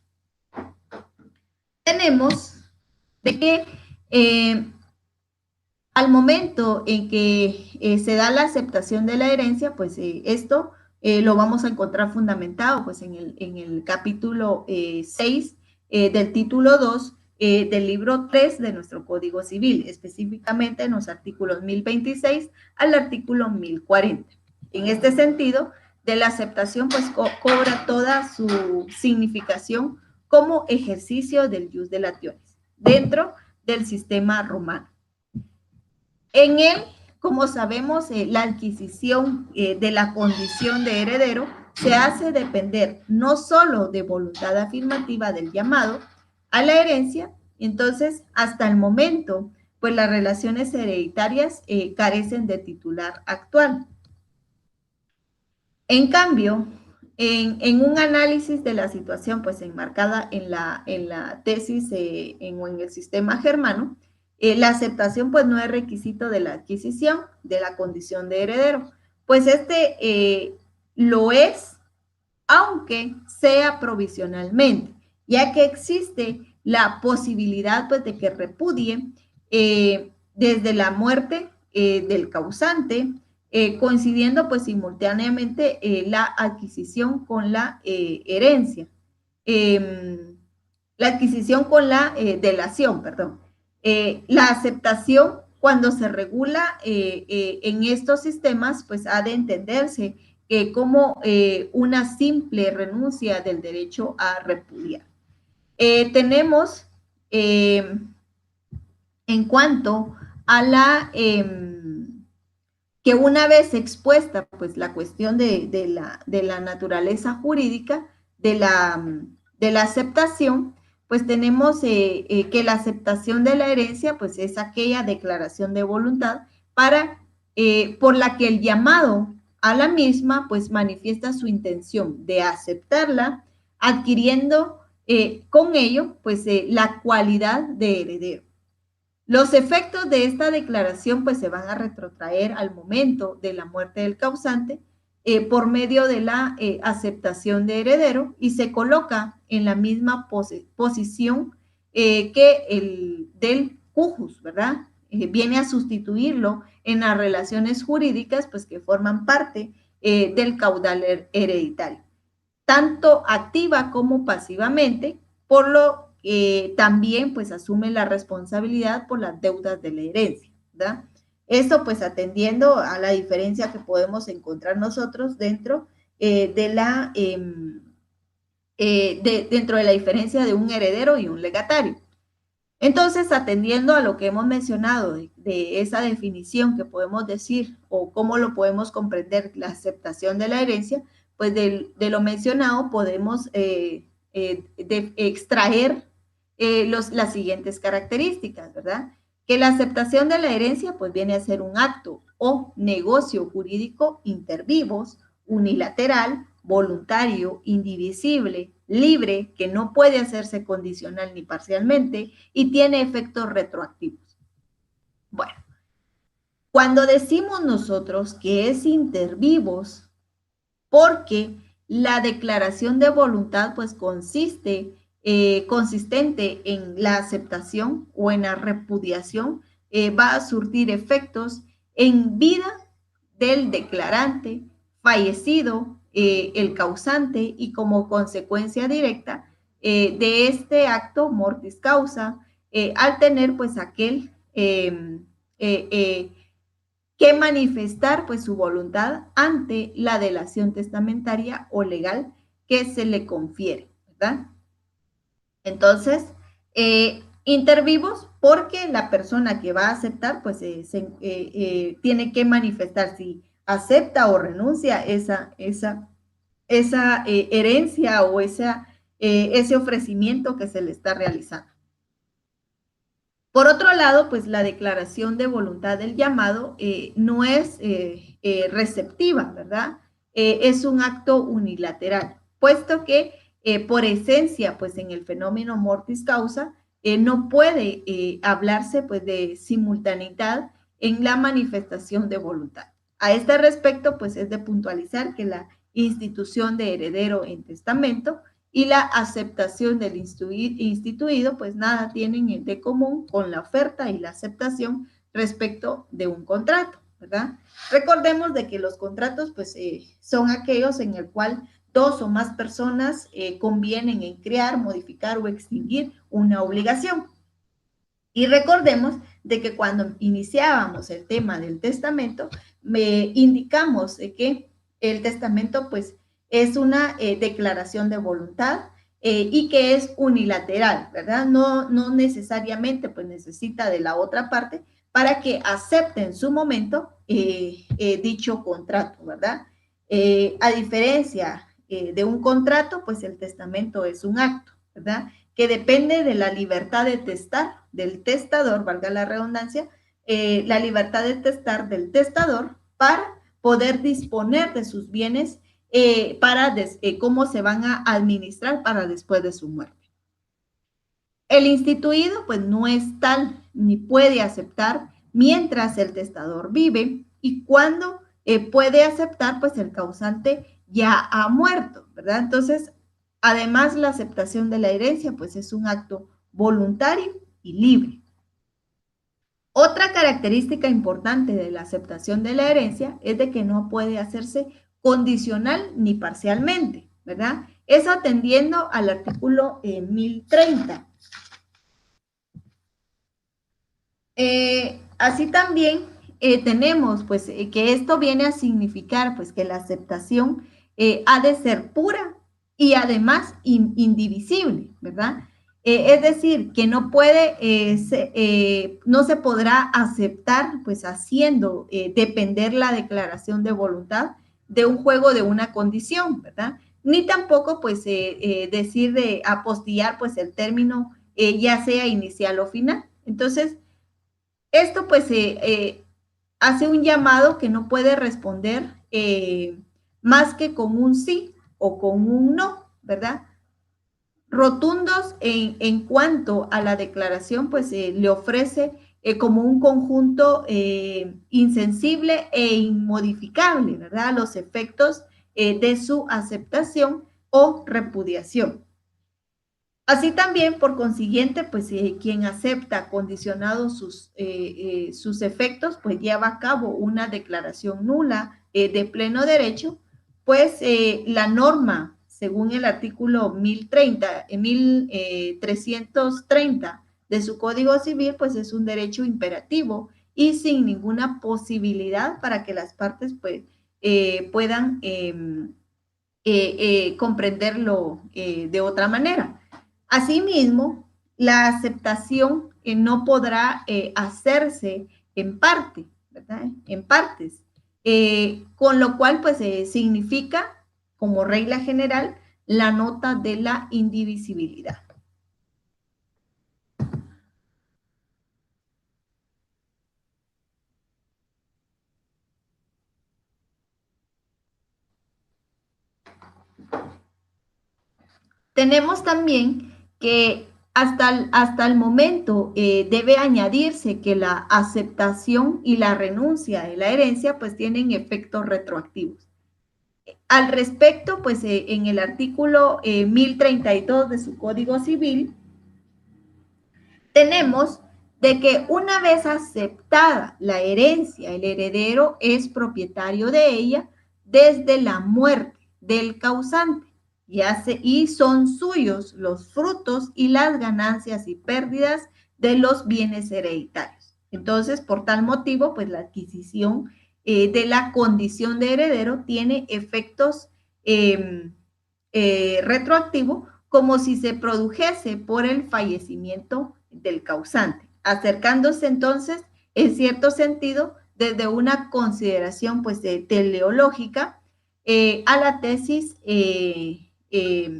tenemos de que al momento en que se da la aceptación de la herencia, pues esto lo vamos a encontrar fundamentado pues en el capítulo 6 del título 2, del libro 3 de nuestro Código Civil, específicamente en los artículos 1026 al artículo 1040. En este sentido, de la aceptación, pues cobra toda su significación como ejercicio del jus dilationis dentro del sistema romano. En él, como sabemos, la adquisición de la condición de heredero se hace depender no solo de voluntad afirmativa del llamado a la herencia. Entonces, hasta el momento, pues las relaciones hereditarias carecen de titular actual. En cambio, en un análisis de la situación pues enmarcada en la tesis o en el sistema germano, la aceptación pues no es requisito de la adquisición de la condición de heredero, pues lo es, aunque sea provisionalmente, ya que existe la posibilidad pues de que repudie desde la muerte del causante, coincidiendo pues simultáneamente la adquisición con la herencia, la adquisición con la delación, perdón. La aceptación cuando se regula en estos sistemas pues ha de entenderse como una simple renuncia del derecho a repudiar. Tenemos en cuanto a la que una vez expuesta pues la cuestión de la naturaleza jurídica de la aceptación, pues tenemos que la aceptación de la herencia pues es aquella declaración de voluntad por la que el llamado a la misma pues manifiesta su intención de aceptarla, adquiriendo con ello pues la cualidad de heredero. Los efectos de esta declaración pues se van a retrotraer al momento de la muerte del causante por medio de la aceptación de heredero y se coloca en la misma posición que el del cujus, ¿verdad? Viene a sustituirlo en las relaciones jurídicas pues que forman parte del caudal hereditario, tanto activa como pasivamente, por lo también pues asume la responsabilidad por las deudas de la herencia, ¿verdad? Esto pues atendiendo a la diferencia que podemos encontrar nosotros dentro dentro de la diferencia de un heredero y un legatario. Entonces, atendiendo a lo que hemos mencionado de esa definición que podemos decir o cómo lo podemos comprender la aceptación de la herencia, pues de lo mencionado podemos extraer las siguientes características, ¿verdad? Que la aceptación de la herencia pues viene a ser un acto o negocio jurídico inter vivos, unilateral, voluntario, indivisible, libre, que no puede hacerse condicional ni parcialmente y tiene efectos retroactivos. Bueno, cuando decimos nosotros que es inter vivos, porque la declaración de voluntad pues consistente en la aceptación o en la repudiación, va a surtir efectos en vida del declarante, fallecido el causante y como consecuencia directa de este acto mortis causa, al tener pues aquel que manifestar pues su voluntad ante la delación testamentaria o legal que se le confiere, ¿verdad? Entonces, inter vivos porque la persona que va a aceptar pues tiene que manifestar si acepta o renuncia esa herencia o ese ofrecimiento que se le está realizando. Por otro lado, pues la declaración de voluntad del llamado no es receptiva, ¿verdad? Es un acto unilateral, puesto que por esencia, pues en el fenómeno mortis causa, no puede hablarse pues de simultaneidad en la manifestación de voluntad. A este respecto, pues es de puntualizar que la institución de heredero en testamento y la aceptación del instituido, pues nada tienen de común con la oferta y la aceptación respecto de un contrato, ¿verdad? Recordemos de que los contratos, pues, son aquellos en el cual 2 o más personas convienen en crear, modificar o extinguir una obligación. Y recordemos de que cuando iniciábamos el tema del testamento, indicamos que el testamento pues es una declaración de voluntad y que es unilateral, ¿verdad? No necesariamente pues necesita de la otra parte para que acepte en su momento dicho contrato, ¿verdad? A diferencia de un contrato, pues el testamento es un acto, ¿verdad? Que depende de la libertad de testar del testador, valga la redundancia, la libertad de testar del testador para poder disponer de sus bienes para cómo se van a administrar para después de su muerte. El instituido pues no es tal ni puede aceptar mientras el testador vive y cuando puede aceptar pues el causante ya ha muerto, ¿verdad? Entonces, además la aceptación de la herencia pues es un acto voluntario y libre. Otra característica importante de la aceptación de la herencia es de que no puede hacerse condicional ni parcialmente, ¿verdad? Eso atendiendo al artículo 1030. Así también tenemos pues que esto viene a significar pues que la aceptación ha de ser pura y además indivisible, ¿verdad? Es decir, que no puede, no se podrá aceptar pues haciendo depender la declaración de voluntad de un juego de una condición, ¿verdad? Ni tampoco pues decir de apostillar pues el término ya sea inicial o final. Entonces, esto pues hace un llamado que no puede responder más que con un sí o con un no, ¿verdad? Rotundos en cuanto a la declaración, pues le ofrece como un conjunto insensible e inmodificable, ¿verdad? Los efectos de su aceptación o repudiación. Así también, por consiguiente, pues quien acepta condicionados sus efectos, pues lleva a cabo una declaración nula de pleno derecho, pues la norma, según el artículo 1330 de su Código Civil, pues es un derecho imperativo y sin ninguna posibilidad para que las partes pues, puedan comprenderlo de otra manera. Asimismo, la aceptación no podrá hacerse en parte, ¿verdad? En partes, con lo cual pues significa como regla general la nota de la indivisibilidad. Tenemos también que hasta el momento debe añadirse que la aceptación y la renuncia de la herencia pues tienen efectos retroactivos. Al respecto, pues en el artículo 1032 de su Código Civil, tenemos de que una vez aceptada la herencia, el heredero es propietario de ella desde la muerte del causante y son suyos los frutos y las ganancias y pérdidas de los bienes hereditarios. Entonces, por tal motivo, pues la adquisición de la condición de heredero tiene efectos retroactivos como si se produjese por el fallecimiento del causante, acercándose entonces, en cierto sentido, desde una consideración pues teleológica a la tesis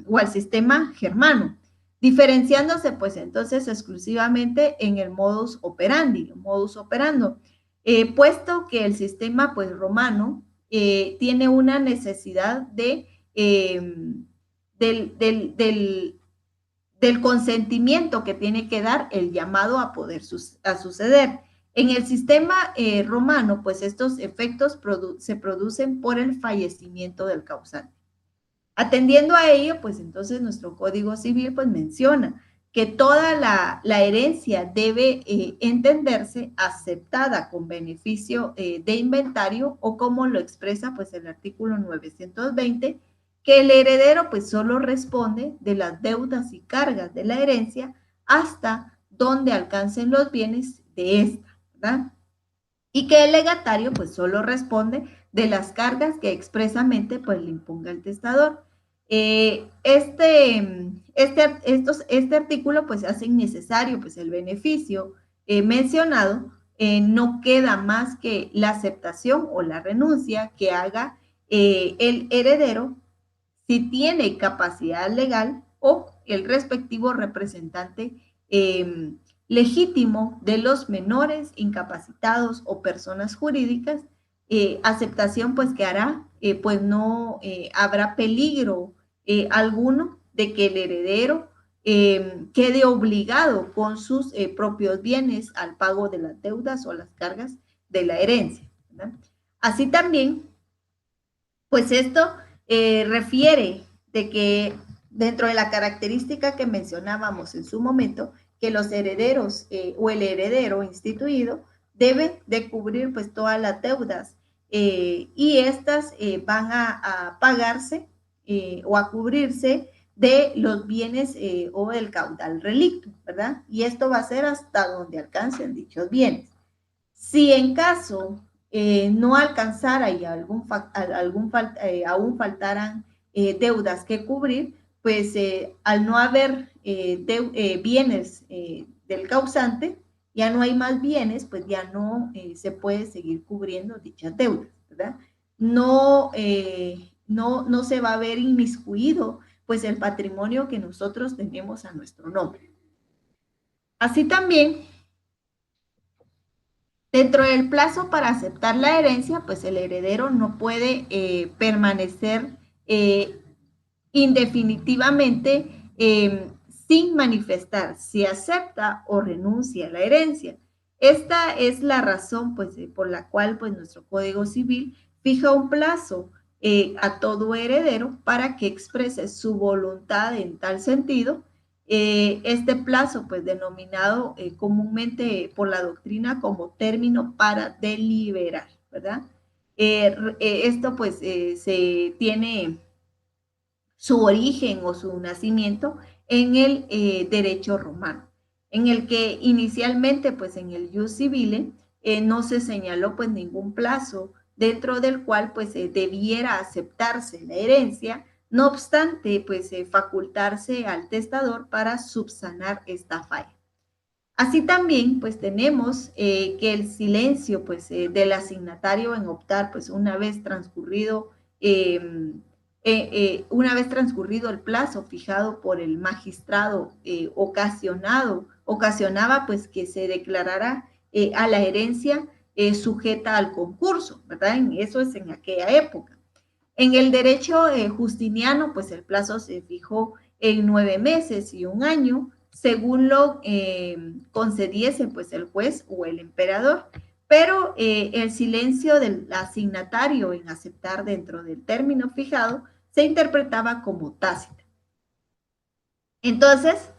o al sistema germano, diferenciándose pues entonces exclusivamente en el modus operandi, modus operando, puesto que el sistema pues romano tiene una necesidad de del consentimiento que tiene que dar el llamado a poder a suceder. En el sistema romano, pues estos efectos se producen por el fallecimiento del causante. Atendiendo a ello, pues entonces nuestro Código Civil pues menciona que toda la herencia debe entenderse aceptada con beneficio de inventario o como lo expresa pues el artículo 920 que el heredero pues solo responde de las deudas y cargas de la herencia hasta donde alcancen los bienes de esta, ¿verdad? Y que el legatario pues solo responde de las cargas que expresamente pues le imponga el testador. Este artículo pues hace innecesario pues el beneficio mencionado, no queda más que la aceptación o la renuncia que haga el heredero si tiene capacidad legal o el respectivo representante legítimo de los menores, incapacitados o personas jurídicas, aceptación pues que hará, pues no habrá peligro alguno de que el heredero quede obligado con sus propios bienes al pago de las deudas o las cargas de la herencia, ¿verdad? Así también, pues esto refiere de que dentro de la característica que mencionábamos en su momento, que los herederos o el heredero instituido debe de cubrir pues todas las deudas y estas van a pagarse o a cubrirse de los bienes o del caudal relicto, ¿verdad? Y esto va a ser hasta donde alcancen dichos bienes. Si en caso no alcanzara y aún faltaran deudas que cubrir, pues al no haber bienes del causante, ya no hay más bienes, pues ya no se puede seguir cubriendo dichas deudas, ¿verdad? No se va a ver inmiscuido pues el patrimonio que nosotros tenemos a nuestro nombre. Así también, dentro del plazo para aceptar la herencia, pues el heredero no puede permanecer indefinitivamente sin manifestar si acepta o renuncia a la herencia. Esta es la razón pues, por la cual pues, nuestro Código Civil fija un plazo a todo heredero para que exprese su voluntad en tal sentido. Este plazo, pues denominado comúnmente por la doctrina como término para deliberar, ¿verdad? Esto pues se tiene su origen o su nacimiento en el derecho romano, en el que inicialmente pues en el jus civile no se señaló pues ningún plazo dentro del cual pues debiera aceptarse la herencia, no obstante pues facultarse al testador para subsanar esta falla. Así también, pues tenemos que el silencio pues, del asignatario en optar, pues una vez transcurrido el plazo fijado por el magistrado ocasionaba pues que se declarara a la herencia sujeta al concurso, ¿verdad? Eso es en aquella época. En el derecho justiniano, pues el plazo se fijó en 9 meses y 1 año, según lo concediese pues el juez o el emperador, pero el silencio del asignatario en aceptar dentro del término fijado se interpretaba como tácito. Entonces,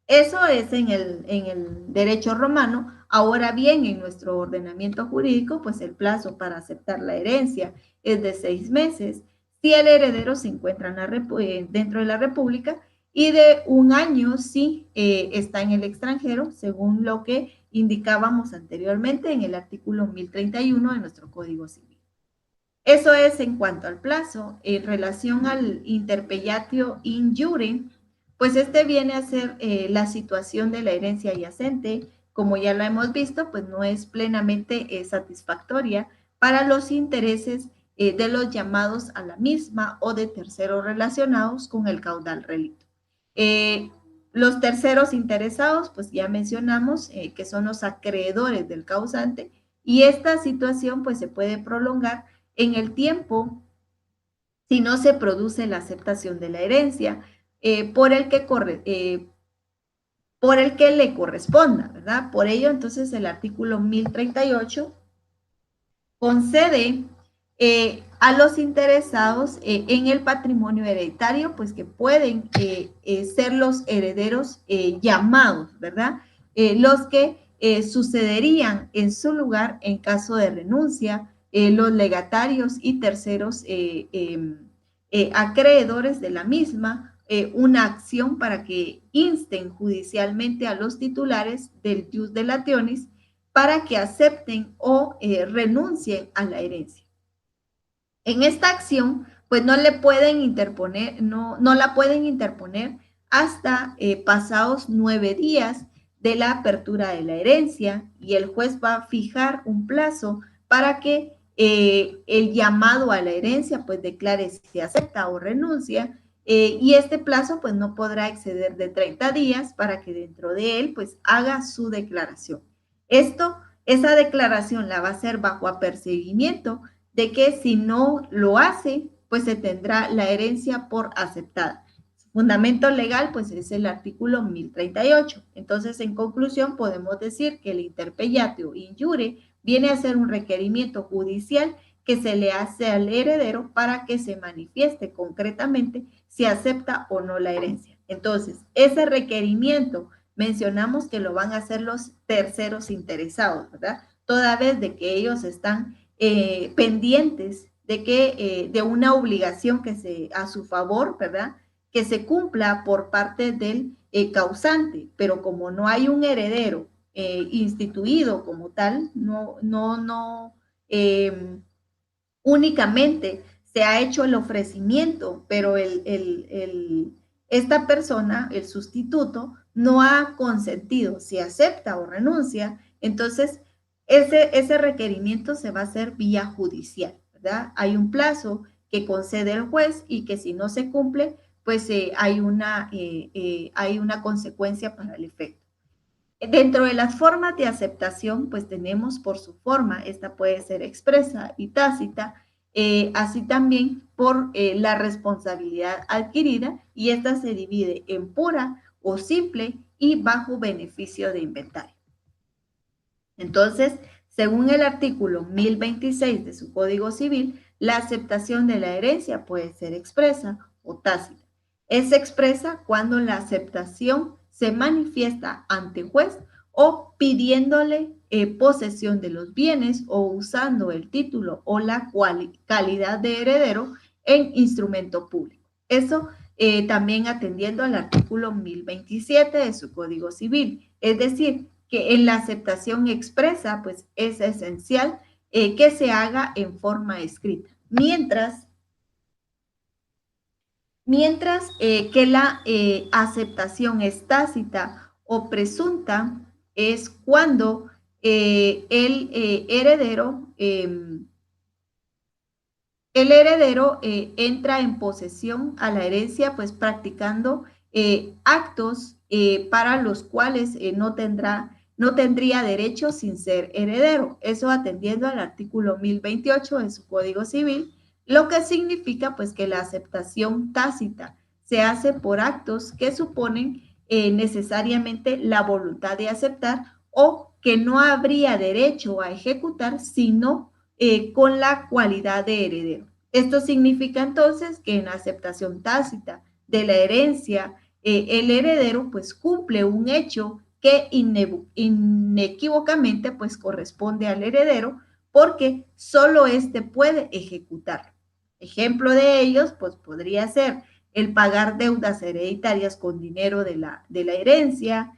eso es en el derecho romano. Ahora bien, en nuestro ordenamiento jurídico, pues el plazo para aceptar la herencia es de 6 meses si el heredero se encuentra dentro de la República y de 1 año si está en el extranjero, según lo que indicábamos anteriormente en el artículo 1031 de nuestro Código Civil. Eso es en cuanto al plazo. En relación al interpellatio in iure, pues este viene a ser la situación de la herencia yacente. Como ya lo hemos visto, pues no es plenamente satisfactoria para los intereses de los llamados a la misma o de terceros relacionados con el caudal relicto. Los terceros interesados, pues ya mencionamos que son los acreedores del causante, y esta situación pues se puede prolongar en el tiempo si no se produce la aceptación de la herencia por el que le corresponda, ¿verdad? Por ello, entonces, el artículo 1038 concede a los interesados en el patrimonio hereditario, pues que pueden ser los herederos llamados, ¿verdad? Los que sucederían en su lugar en caso de renuncia, los legatarios y terceros acreedores de la misma una acción para que insten judicialmente a los titulares del ius delationis para que acepten o renuncien a la herencia. En esta acción, pues no le pueden interponer, no la pueden interponer hasta pasados 9 días de la apertura de la herencia, y el juez va a fijar un plazo para que el llamado a la herencia pues declare si acepta o renuncia, y este plazo pues no podrá exceder de 30 días para que dentro de él pues haga su declaración. Esa declaración la va a hacer bajo apercibimiento de que si no lo hace, pues se tendrá la herencia por aceptada. Su fundamento legal, pues es el artículo 1038. Entonces, en conclusión, podemos decir que el interpellatio in iure viene a ser un requerimiento judicial que se le hace al heredero para que se manifieste concretamente si acepta o no la herencia. Entonces, ese requerimiento mencionamos que lo van a hacer los terceros interesados, ¿verdad? Toda vez de que ellos están pendientes de que de una obligación que se a su favor, ¿verdad? Que se cumpla por parte del causante, pero como no hay un heredero instituido como tal, únicamente se ha hecho el ofrecimiento, pero esta persona, el sustituto, no ha consentido si acepta o renuncia, entonces ese requerimiento se va a hacer vía judicial, ¿verdad? Hay un plazo que concede el juez y que si no se cumple, pues hay una consecuencia para el efecto. Dentro de las formas de aceptación, pues tenemos por su forma, esta puede ser expresa y tácita, así también por la responsabilidad adquirida, y esta se divide en pura o simple y bajo beneficio de inventario. Entonces, según el artículo 1026 de su Código Civil, la aceptación de la herencia puede ser expresa o tácita. Es expresa cuando la aceptación se manifiesta ante juez o pidiéndole posesión de los bienes o usando el título o la calidad de heredero en instrumento público. Eso también atendiendo al artículo 1027 de su Código Civil. Es decir, que en la aceptación expresa, pues es esencial que se haga en forma escrita. Mientras que la aceptación es tácita o presunta es cuando el heredero entra en posesión a la herencia, pues practicando actos para los cuales no tendría derecho sin ser heredero. Eso atendiendo al artículo 1028 de su Código Civil, lo que significa pues que la aceptación tácita se hace por actos que suponen necesariamente la voluntad de aceptar o que no habría derecho a ejecutar sino con la cualidad de heredero. Esto significa entonces que en aceptación tácita de la herencia, el heredero pues cumple un hecho que inequívocamente pues corresponde al heredero porque solo éste puede ejecutar. Ejemplo de ellos pues podría ser el pagar deudas hereditarias con dinero de la herencia,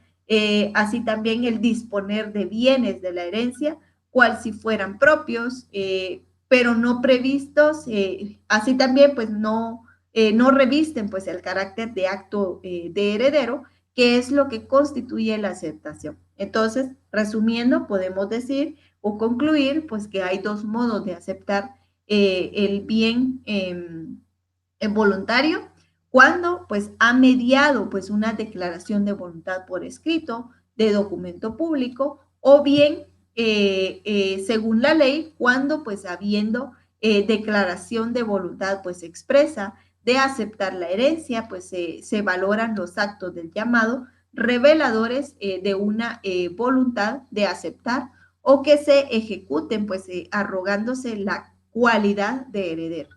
así también el disponer de bienes de la herencia, cual si fueran propios, pero no previstos, así también pues no revisten pues el carácter de acto de heredero, que es lo que constituye la aceptación. Entonces, resumiendo, podemos decir o concluir pues que hay dos modos de aceptar el bien voluntario, cuando pues ha mediado pues una declaración de voluntad por escrito, de documento público, o bien según la ley, cuando pues habiendo declaración de voluntad pues expresa de aceptar la herencia, pues se valoran los actos del llamado reveladores de una voluntad de aceptar o que se ejecuten pues arrogándose la cualidad de heredero.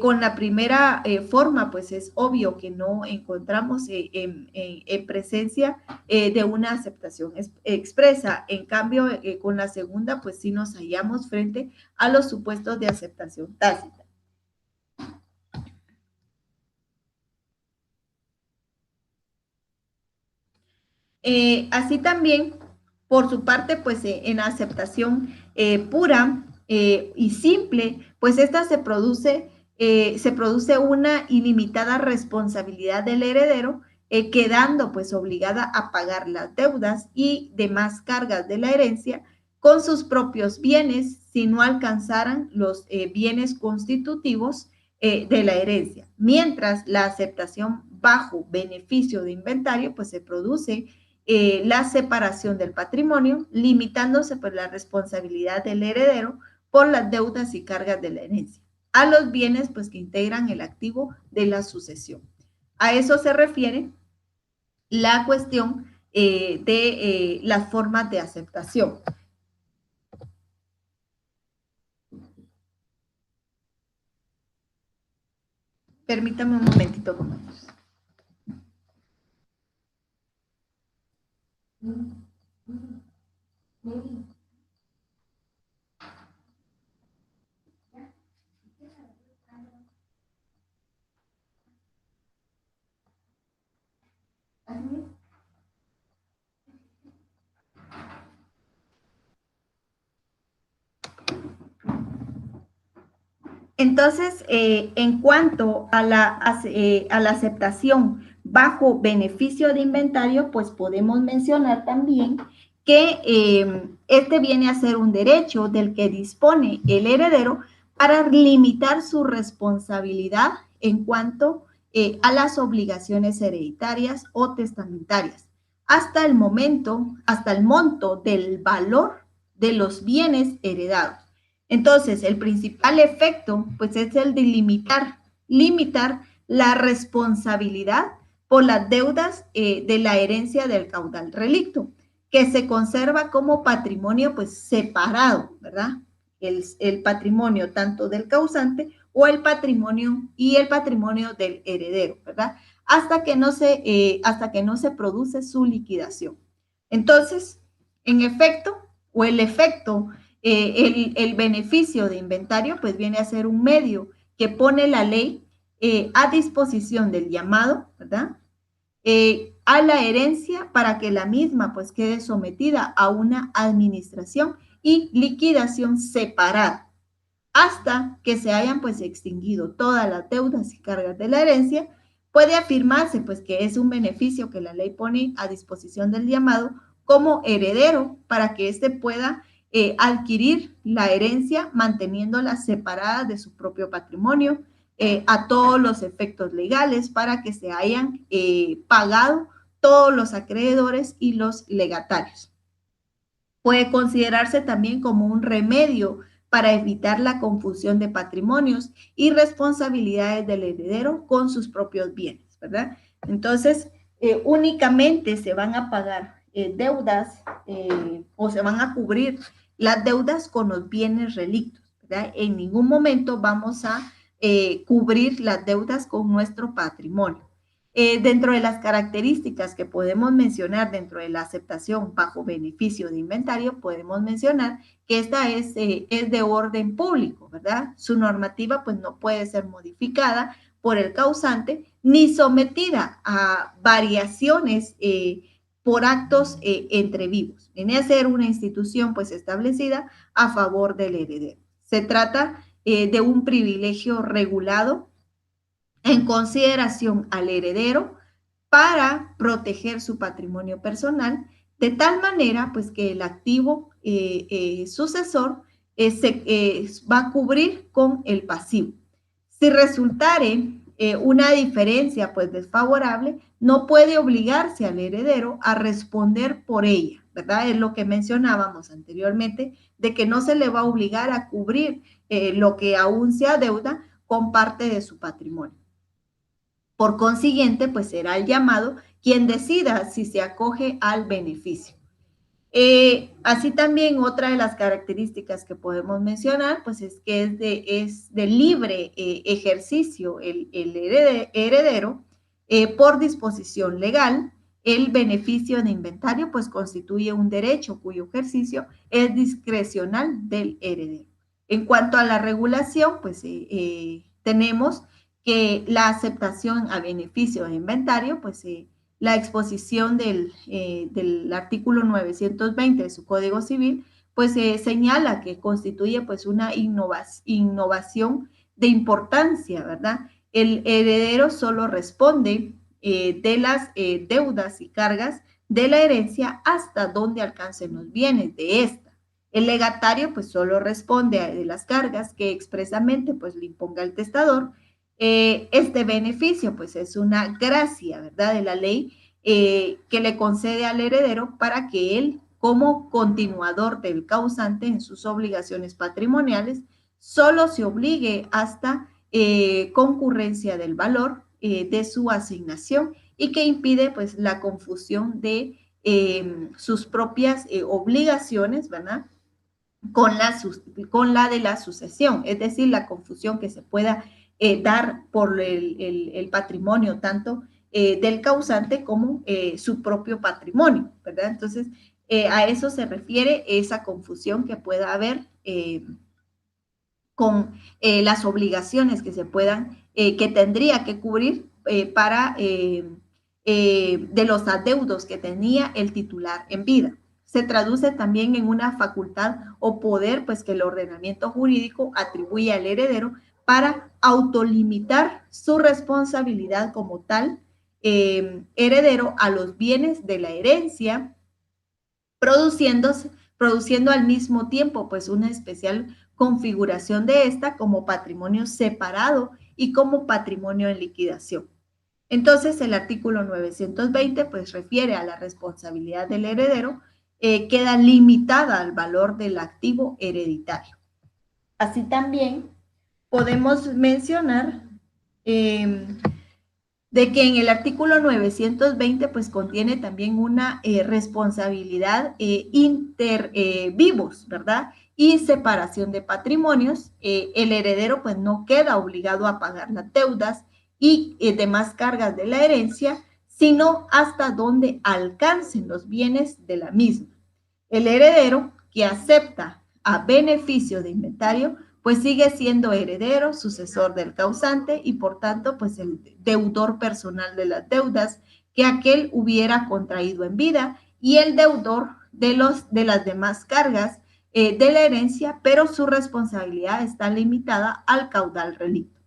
Con la primera forma, pues es obvio que no encontramos en presencia de una aceptación expresa. En cambio, con la segunda, pues sí nos hallamos frente a los supuestos de aceptación tácita. Así también, por su parte, pues en aceptación pura y simple, pues esta se produce una ilimitada responsabilidad del heredero, quedando pues obligada a pagar las deudas y demás cargas de la herencia con sus propios bienes si no alcanzaran los bienes constitutivos de la herencia. Mientras la aceptación bajo beneficio de inventario, pues se produce la separación del patrimonio, limitándose pues la responsabilidad del heredero por las deudas y cargas de la herencia a los bienes pues que integran el activo de la sucesión. A eso se refiere la cuestión de las formas de aceptación. Permítame un momentito, compañeros. Entonces, en cuanto a la aceptación bajo beneficio de inventario, pues podemos mencionar también que este viene a ser un derecho del que dispone el heredero para limitar su responsabilidad en cuanto a las obligaciones hereditarias o testamentarias, hasta el monto del valor de los bienes heredados. Entonces, el principal efecto, pues, es el de limitar la responsabilidad por las deudas de la herencia del caudal relicto, que se conserva como patrimonio, pues, separado, ¿verdad? El patrimonio tanto del causante o el patrimonio del heredero, ¿verdad? Hasta que no se produce su liquidación. Entonces, en efecto, o el efecto el beneficio de inventario pues viene a ser un medio que pone la ley a disposición del llamado, ¿verdad? A la herencia para que la misma pues quede sometida a una administración y liquidación separada hasta que se hayan pues extinguido todas las deudas y cargas de la herencia. Puede afirmarse pues que es un beneficio que la ley pone a disposición del llamado como heredero para que éste pueda adquirir la herencia manteniéndola separada de su propio patrimonio a todos los efectos legales para que se hayan pagado todos los acreedores y los legatarios. Puede considerarse también como un remedio para evitar la confusión de patrimonios y responsabilidades del heredero con sus propios bienes, ¿verdad? Entonces, únicamente se van a pagar deudas o se van a cubrir las deudas con los bienes relictos, ¿verdad? En ningún momento vamos a cubrir las deudas con nuestro patrimonio. Dentro de las características que podemos mencionar dentro de la aceptación bajo beneficio de inventario, podemos mencionar que esta es de orden público, ¿verdad? Su normativa pues no puede ser modificada por el causante ni sometida a variaciones por actos entre vivos. Viene a ser una institución pues establecida a favor del heredero. Se trata de un privilegio regulado en consideración al heredero para proteger su patrimonio personal, de tal manera pues que el activo sucesor va a cubrir con el pasivo. Si resultare una diferencia pues desfavorable, no puede obligarse al heredero a responder por ella, ¿verdad? Es lo que mencionábamos anteriormente, de que no se le va a obligar a cubrir lo que aún se adeuda con parte de su patrimonio. Por consiguiente, pues será el llamado quien decida si se acoge al beneficio. Así también otra de las características que podemos mencionar, pues es que es de libre ejercicio el heredero por disposición legal. El beneficio de inventario pues constituye un derecho cuyo ejercicio es discrecional del heredero. En cuanto a la regulación, pues tenemos que la aceptación a beneficio de inventario pues la exposición del artículo 920 de su Código Civil, pues señala que constituye pues una innovación de importancia, ¿verdad? El heredero solo responde de las deudas y cargas de la herencia hasta donde alcancen los bienes de esta. El legatario pues solo responde de las cargas que expresamente pues le imponga el testador. Este beneficio pues es una gracia, ¿verdad?, de la ley que le concede al heredero para que él, como continuador del causante en sus obligaciones patrimoniales, solo se obligue hasta concurrencia del valor de su asignación y que impide pues la confusión de sus propias obligaciones, ¿verdad?, con la de la sucesión, es decir, la confusión que se pueda dar por el patrimonio tanto del causante como su propio patrimonio, ¿verdad? Entonces, a eso se refiere esa confusión que pueda haber con las obligaciones que se puedan, que tendría que cubrir para de los adeudos que tenía el titular en vida. Se traduce también en una facultad o poder pues que el ordenamiento jurídico atribuye al heredero para autolimitar su responsabilidad como tal heredero a los bienes de la herencia, produciendo al mismo tiempo pues una especial configuración de esta como patrimonio separado y como patrimonio en liquidación. Entonces, el artículo 920 pues refiere a la responsabilidad del heredero, queda limitada al valor del activo hereditario. Así también podemos mencionar de que en el artículo 920 pues contiene también una responsabilidad inter vivos, ¿verdad? Y separación de patrimonios. El heredero pues no queda obligado a pagar las deudas y demás cargas de la herencia, sino hasta donde alcancen los bienes de la misma. El heredero que acepta a beneficio de inventario pues sigue siendo heredero, sucesor del causante y por tanto pues el deudor personal de las deudas que aquel hubiera contraído en vida y el deudor de las demás cargas de la herencia, pero su responsabilidad está limitada al caudal relicto.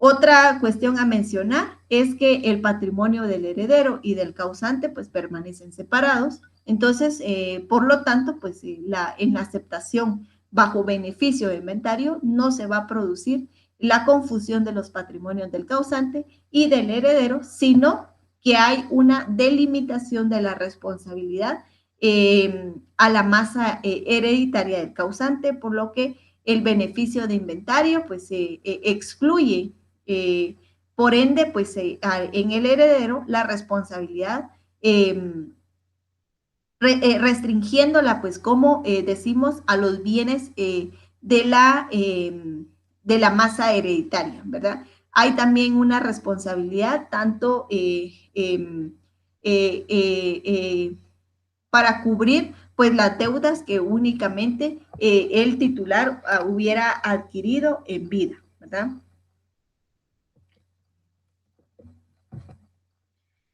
Otra cuestión a mencionar es que el patrimonio del heredero y del causante pues permanecen separados, entonces por lo tanto pues en la aceptación bajo beneficio de inventario no se va a producir la confusión de los patrimonios del causante y del heredero, sino que hay una delimitación de la responsabilidad a la masa hereditaria del causante, por lo que el beneficio de inventario pues excluye, por ende, pues en el heredero la responsabilidad restringiéndola, pues como decimos, a los bienes de la masa hereditaria, ¿verdad? Hay también una responsabilidad tanto para cubrir pues las deudas que únicamente el titular hubiera adquirido en vida, ¿verdad?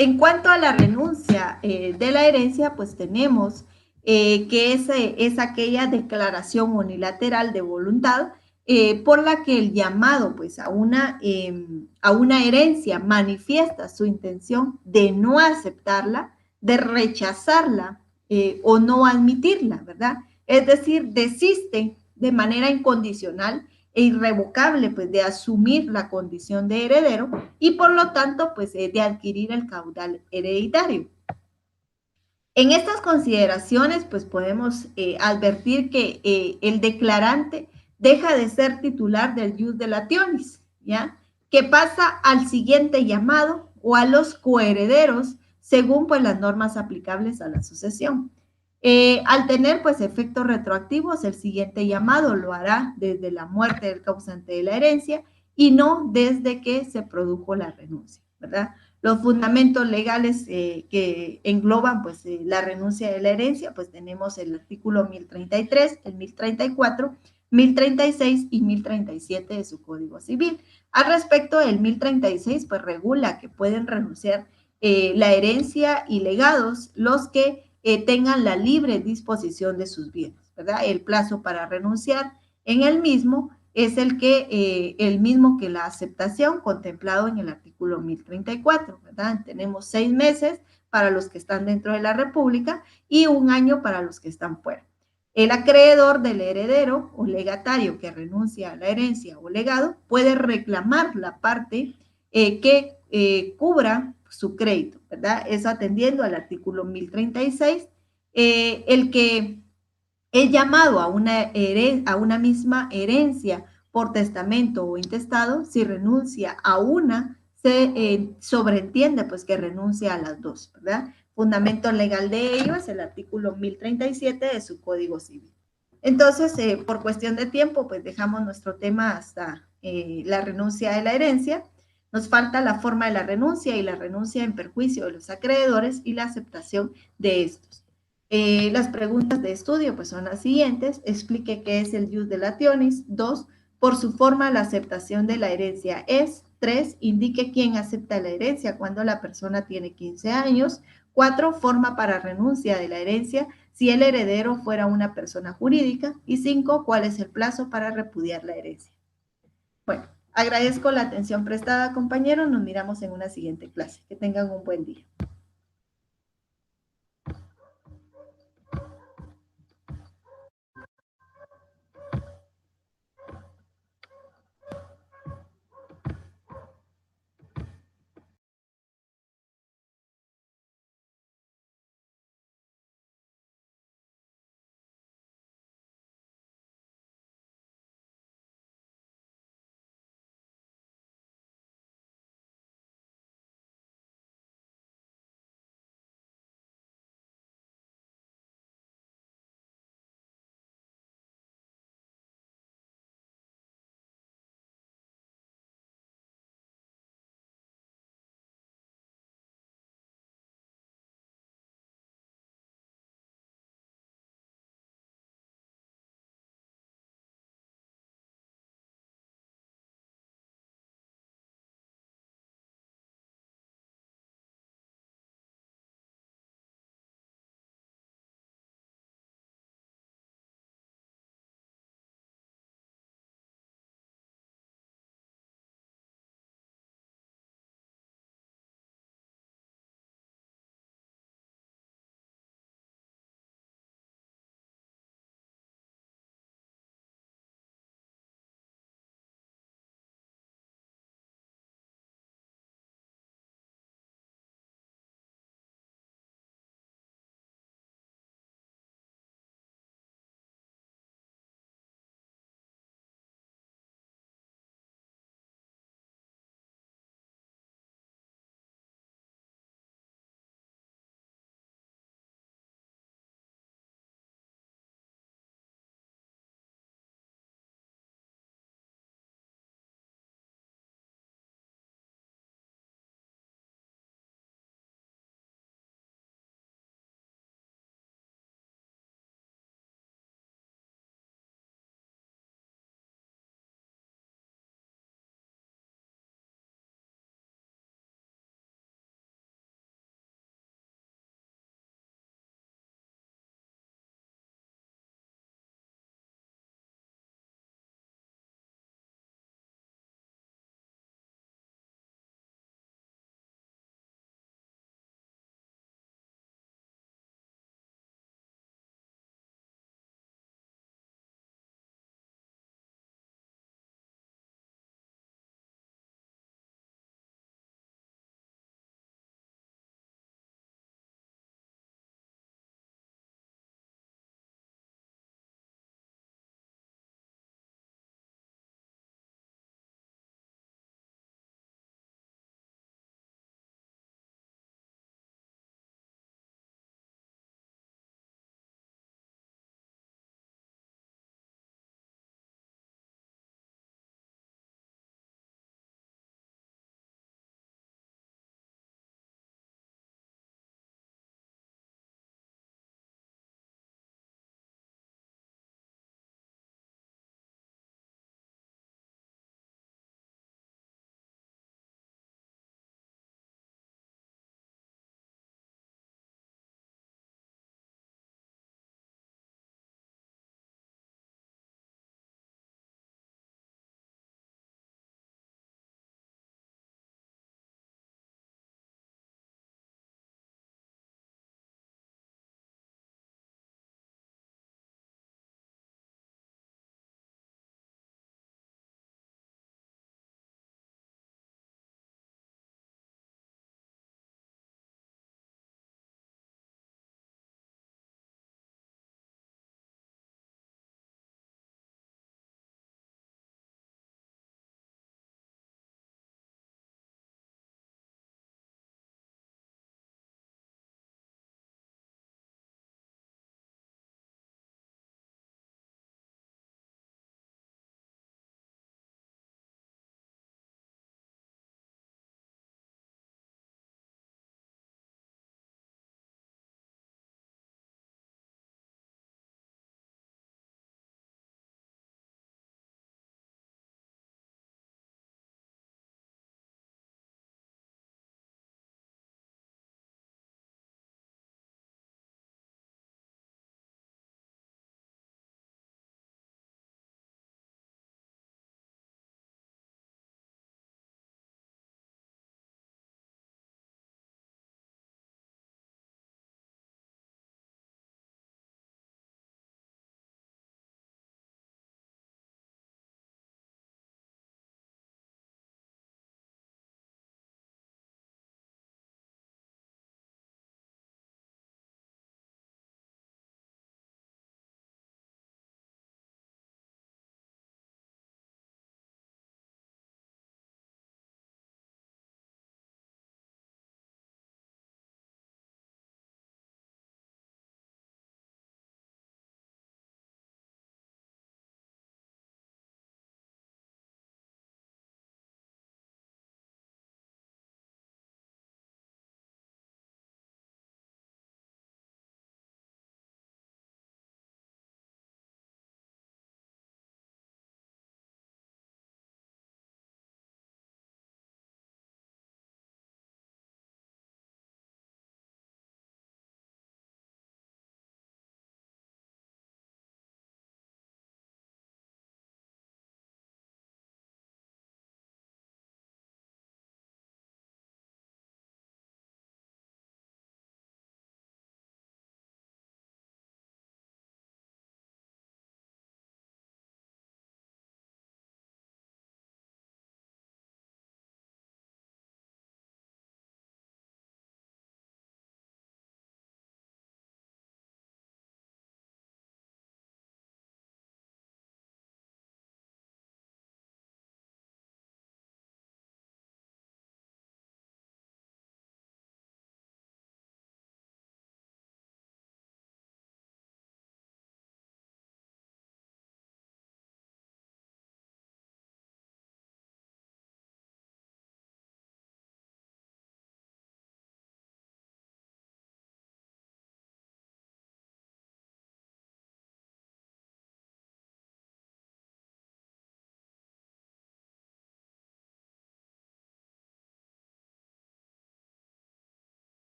En cuanto a la renuncia de la herencia, pues tenemos que es aquella declaración unilateral de voluntad por la que el llamado pues, a una herencia manifiesta su intención de no aceptarla, de rechazarla o no admitirla, ¿verdad? Es decir, desiste de manera incondicional e irrevocable pues, de asumir la condición de heredero y por lo tanto pues, de adquirir el caudal hereditario. En estas consideraciones pues podemos advertir que el declarante deja de ser titular del ius delationis, ¿ya? Que pasa al siguiente llamado o a los coherederos según pues las normas aplicables a la sucesión. Al tener pues efectos retroactivos, el siguiente llamado lo hará desde la muerte del causante de la herencia y no desde que se produjo la renuncia, ¿verdad? Los fundamentos legales que engloban pues la renuncia de la herencia, pues tenemos el artículo 1033, el 1034, 1036 y 1037 de su Código Civil. Al respecto, el 1036 pues regula que pueden renunciar la herencia y legados los que tengan la libre disposición de sus bienes, ¿verdad? El plazo para renunciar en el mismo es el mismo que la aceptación contemplado en el artículo 1034, ¿verdad? Tenemos 6 meses para los que están dentro de la República y 1 año para los que están fuera. El acreedor del heredero o legatario que renuncia a la herencia o legado puede reclamar la parte que cubra su crédito, ¿verdad? Eso atendiendo al artículo 1036. El que es llamado a una misma herencia por testamento o intestado, si renuncia a una, se sobreentiende pues que renuncia a las dos, ¿verdad? Fundamento legal de ello es el artículo 1037 de su Código Civil. Entonces, por cuestión de tiempo, pues dejamos nuestro tema hasta la renuncia de la herencia. Nos falta la forma de la renuncia y la renuncia en perjuicio de los acreedores y la aceptación de estos. Las preguntas de estudio pues son las siguientes. Explique qué es el jus delationis. 2. Por su forma, la aceptación de la herencia es. 3. Indique quién acepta la herencia cuando la persona tiene 15 años. 4. Forma para renuncia de la herencia si el heredero fuera una persona jurídica. Y 5. ¿Cuál es el plazo para repudiar la herencia? Bueno, agradezco la atención prestada, compañeros. Nos miramos en una siguiente clase. Que tengan un buen día.